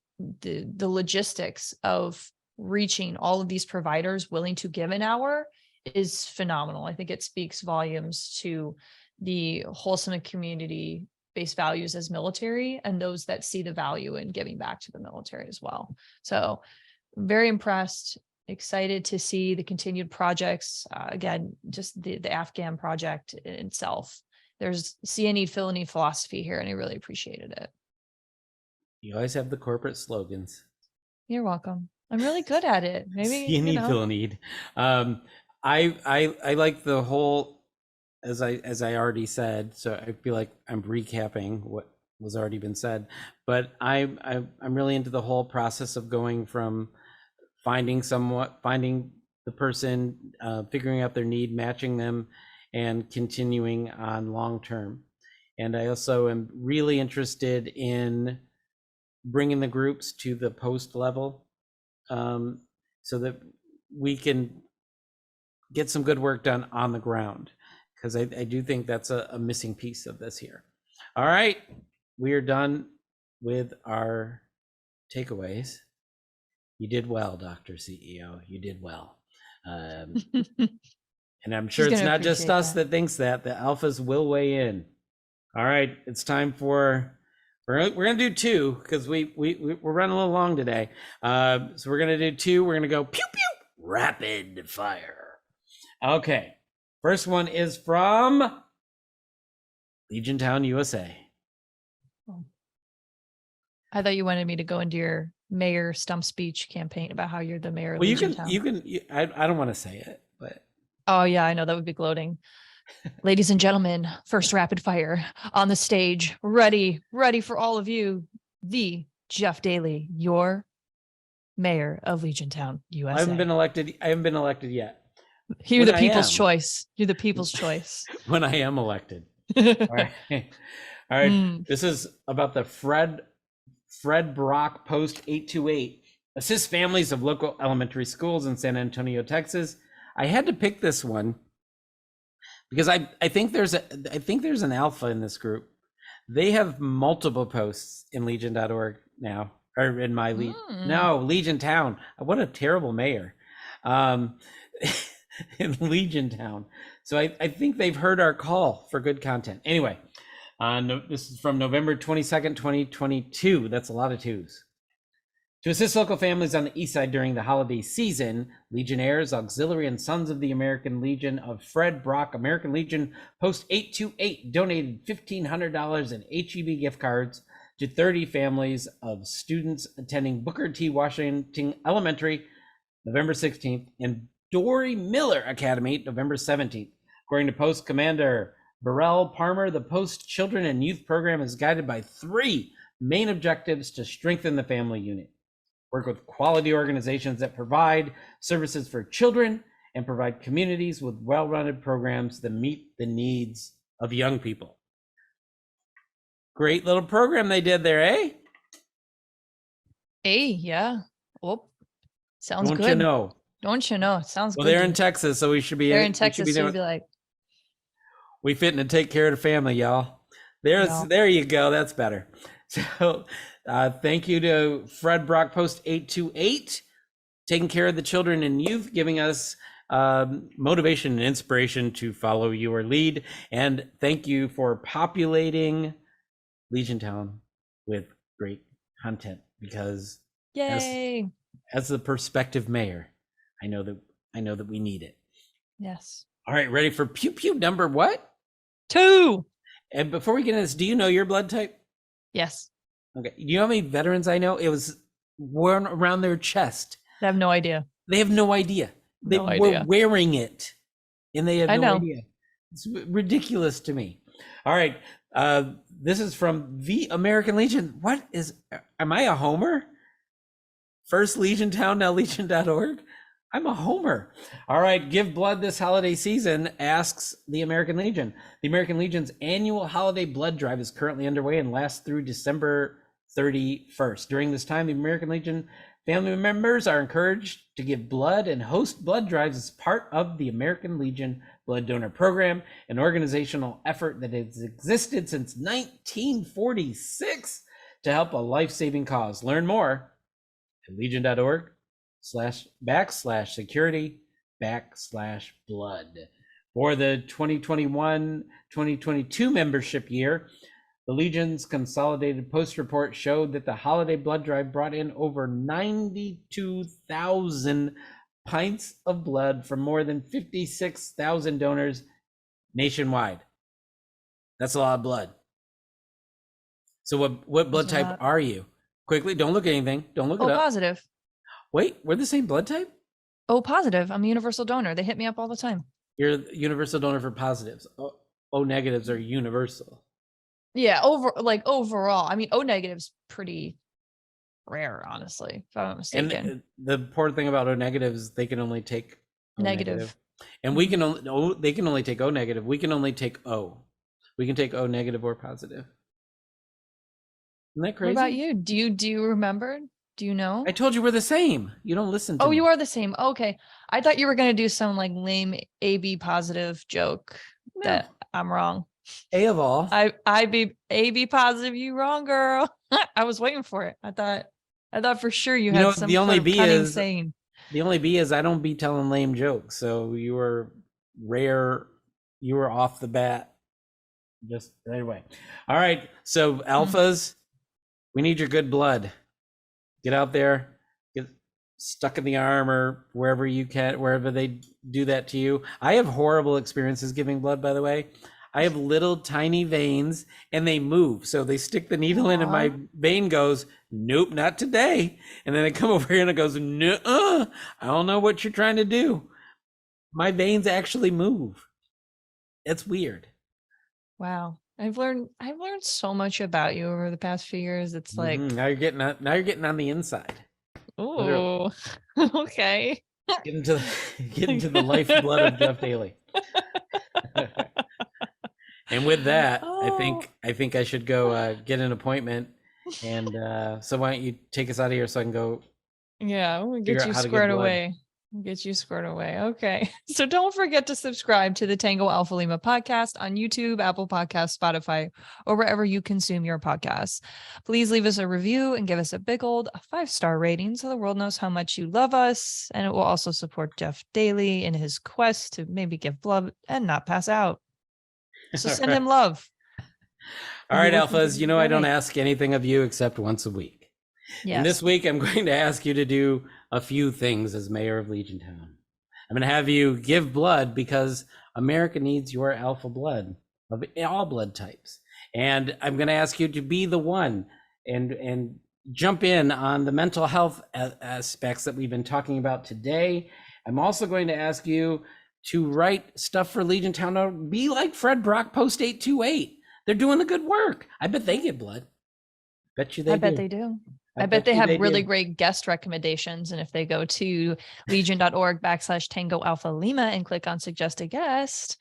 logistics of reaching all of these providers willing to give an hour is phenomenal. I think it speaks volumes to the wholesome and community-based values as military and those that see the value in giving back to the military as well. So very impressed, excited to see the continued projects. Again, just the Afghan project in itself. There's see a need, fill a need philosophy here, and I really appreciated it. You always have the corporate slogans. You're welcome. I'm really good at it. Maybe See a need, fill a need. I like the whole, as I already said, so I feel like I'm recapping what was already been said, but I'm really into the whole process of going from finding the person, figuring out their need, matching them, and continuing on long term. And I also am really interested in bringing the groups to the post level, so that we can get some good work done on the ground, because I do think that's a missing piece of this here. All right, we are done with our takeaways. You did well, Dr. CEO. You did well. And I'm sure it's not just us that thinks that. The alphas will weigh in. All right, it's time for, we're gonna do two, because we're running a little long today. So we're gonna do two. We're gonna go pew pew rapid fire. Okay, first one is from Legiontown, USA. I thought you wanted me to go into your mayor stump speech campaign about how you're the mayor of Legiontown. I don't want to say it, but. Oh yeah, I know, that would be gloating. Ladies and gentlemen, first rapid fire on the stage. Ready for all of you. The Jeff Daly, your mayor of Legiontown, USA. I haven't been elected yet. You're the people's choice. You're the people's choice. When I am elected. All right. All right. This is about the Fred Brock Post 828. Assist families of local elementary schools in San Antonio, Texas. I had to pick this one because I think there's an alpha in this group. They have multiple posts in legion.org now, or in my Legiontown. What a terrible mayor. In Legiontown. So I think they've heard our call for good content. Anyway, this is from November 22nd, 2022. That's a lot of twos. To assist local families on the east side during the holiday season, Legionnaires, Auxiliary, and Sons of the American Legion of Fred Brock American Legion Post 828 donated $1,500 in HEB gift cards to 30 families of students attending Booker T. Washington Elementary, November 16th, and Dory Miller Academy, November 17th. According to Post Commander Burrell Palmer, the Post Children and Youth Program is guided by 3 main objectives to strengthen the family unit. Work with quality organizations that provide services for children and provide communities with well-run programs that meet the needs of young people. Great little program they did there, eh? Hey, yeah. Oh, sounds good. Don't you know? Don't you know? It sounds good. Well, they're in Texas, so we should be. They're in Texas, so we'd be like, we fitting to take care of the family, y'all. There you go. That's better. So thank you to Fred Brock Post 828, taking care of the children and youth, giving us motivation and inspiration to follow your lead. And thank you for populating Legiontown with great content, because yay, as the prospective mayor, I know that we need it. Yes. All right, ready for pew pew number what? 2. And before we get into this, do you know your blood type? Yes. Okay. Do you know how many veterans I know? It was worn around their chest. I have no idea. They have no idea. They were wearing it, and they have no idea. It's ridiculous to me. All right. This is from the American Legion. Am I a homer? First Legiontown, now Legion.org. I'm a homer. All right, give blood this holiday season, asks the American Legion. The American Legion's annual holiday blood drive is currently underway and lasts through December 31st. During this time, the American Legion family members are encouraged to give blood and host blood drives as part of the American Legion Blood Donor Program, an organizational effort that has existed since 1946 to help a life-saving cause. Learn more at legion.org/security/blood. For the 2021-2022 membership year, the Legion's consolidated post report showed that the holiday blood drive brought in over 92,000 pints of blood from more than 56,000 donors nationwide. That's a lot of blood. So what blood type are you? Quickly, don't look at anything. Don't look it up. Positive. Wait, we're the same blood type? O positive. I'm a universal donor. They hit me up all the time. You're the universal donor for positives. O negatives are universal. Yeah, overall. I mean, O negative's pretty rare, honestly, if I'm not mistaken. And the important thing about O negatives, they can only take O negative. And we can only they can only take O negative. We can only take O. We can take O negative or positive. Isn't that crazy? What about you? Do you remember? Do you know? I told you we're the same. You don't listen to me. You are the same. Okay. I thought you were going to do some like lame AB positive joke that I'm wrong. A of all. I be AB positive, you wrong, girl. I was waiting for it. I thought for sure you had some the only kind of B cunning is saying. The only B is I don't be telling lame jokes. So you were rare. You were off the bat. Just anyway. All right. So alphas, we need your good blood. Get out there, get stuck in the arm or wherever you can, wherever they do that to you. I have horrible experiences giving blood, by the way. I have little tiny veins and they move. So they stick the needle in and my vein goes, nope, not today. And then I come over here and it goes, no, I don't know what you're trying to do. My veins actually move. It's weird. Wow. I've learned so much about you over the past few years. It's like now you're getting on the inside. Oh, okay. Get into the lifeblood of Jeff Daly. And with that, I think I should go get an appointment. And so why don't you take us out of here so I can go? Yeah, we'll get you squared away. Get you squared away. Okay. So don't forget to subscribe to the Tango Alpha Lima podcast on YouTube, Apple Podcasts, Spotify, or wherever you consume your podcasts. Please leave us a review and give us a big old 5-star rating so the world knows how much you love us. And it will also support Jeff Daly in his quest to maybe give blood and not pass out. So send him love. All right, alphas, I don't ask anything of you except once a week. Yes. And this week, I'm going to ask you to do a few things as mayor of Legiontown. I'm going to have you give blood because America needs your alpha blood of all blood types. And I'm going to ask you to be the one and jump in on the mental health aspects that we've been talking about today. I'm also going to ask you to write stuff for Legiontown. Be like Fred Brock, Post 828. They're doing the good work. I bet they get blood. Bet you they do. I bet they do. I bet they have really great guest recommendations. And if they go to legion.org/Tango Alpha Lima and click on suggest a guest,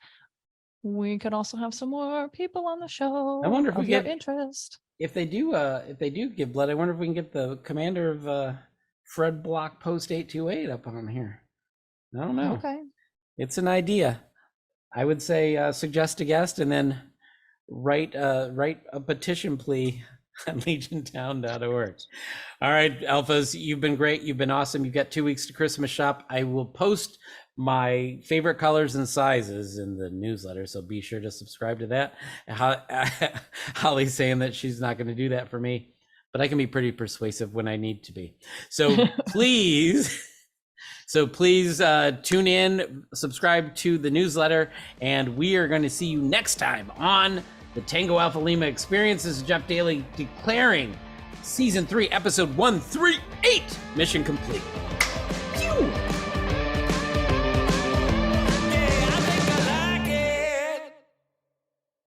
we could also have some more people on the show. I wonder if we get interest. If they do give blood, I wonder if we can get the commander of Fred Block Post 828 up on here. I don't know. Okay. It's an idea. I would say suggest a guest and then write a petition plea on legiontown.org. All right, alphas, you've been great. You've been awesome. You've got 2 weeks to Christmas shop. I will post my favorite colors and sizes in the newsletter, so be sure to subscribe to that. Holly's saying that she's not going to do that for me, but I can be pretty persuasive when I need to be. So please tune in, subscribe to the newsletter, and we are going to see you next time on the Tango Alpha Lima Experience. This is Jeff Daly declaring Season 3, Episode 138, mission complete. Phew.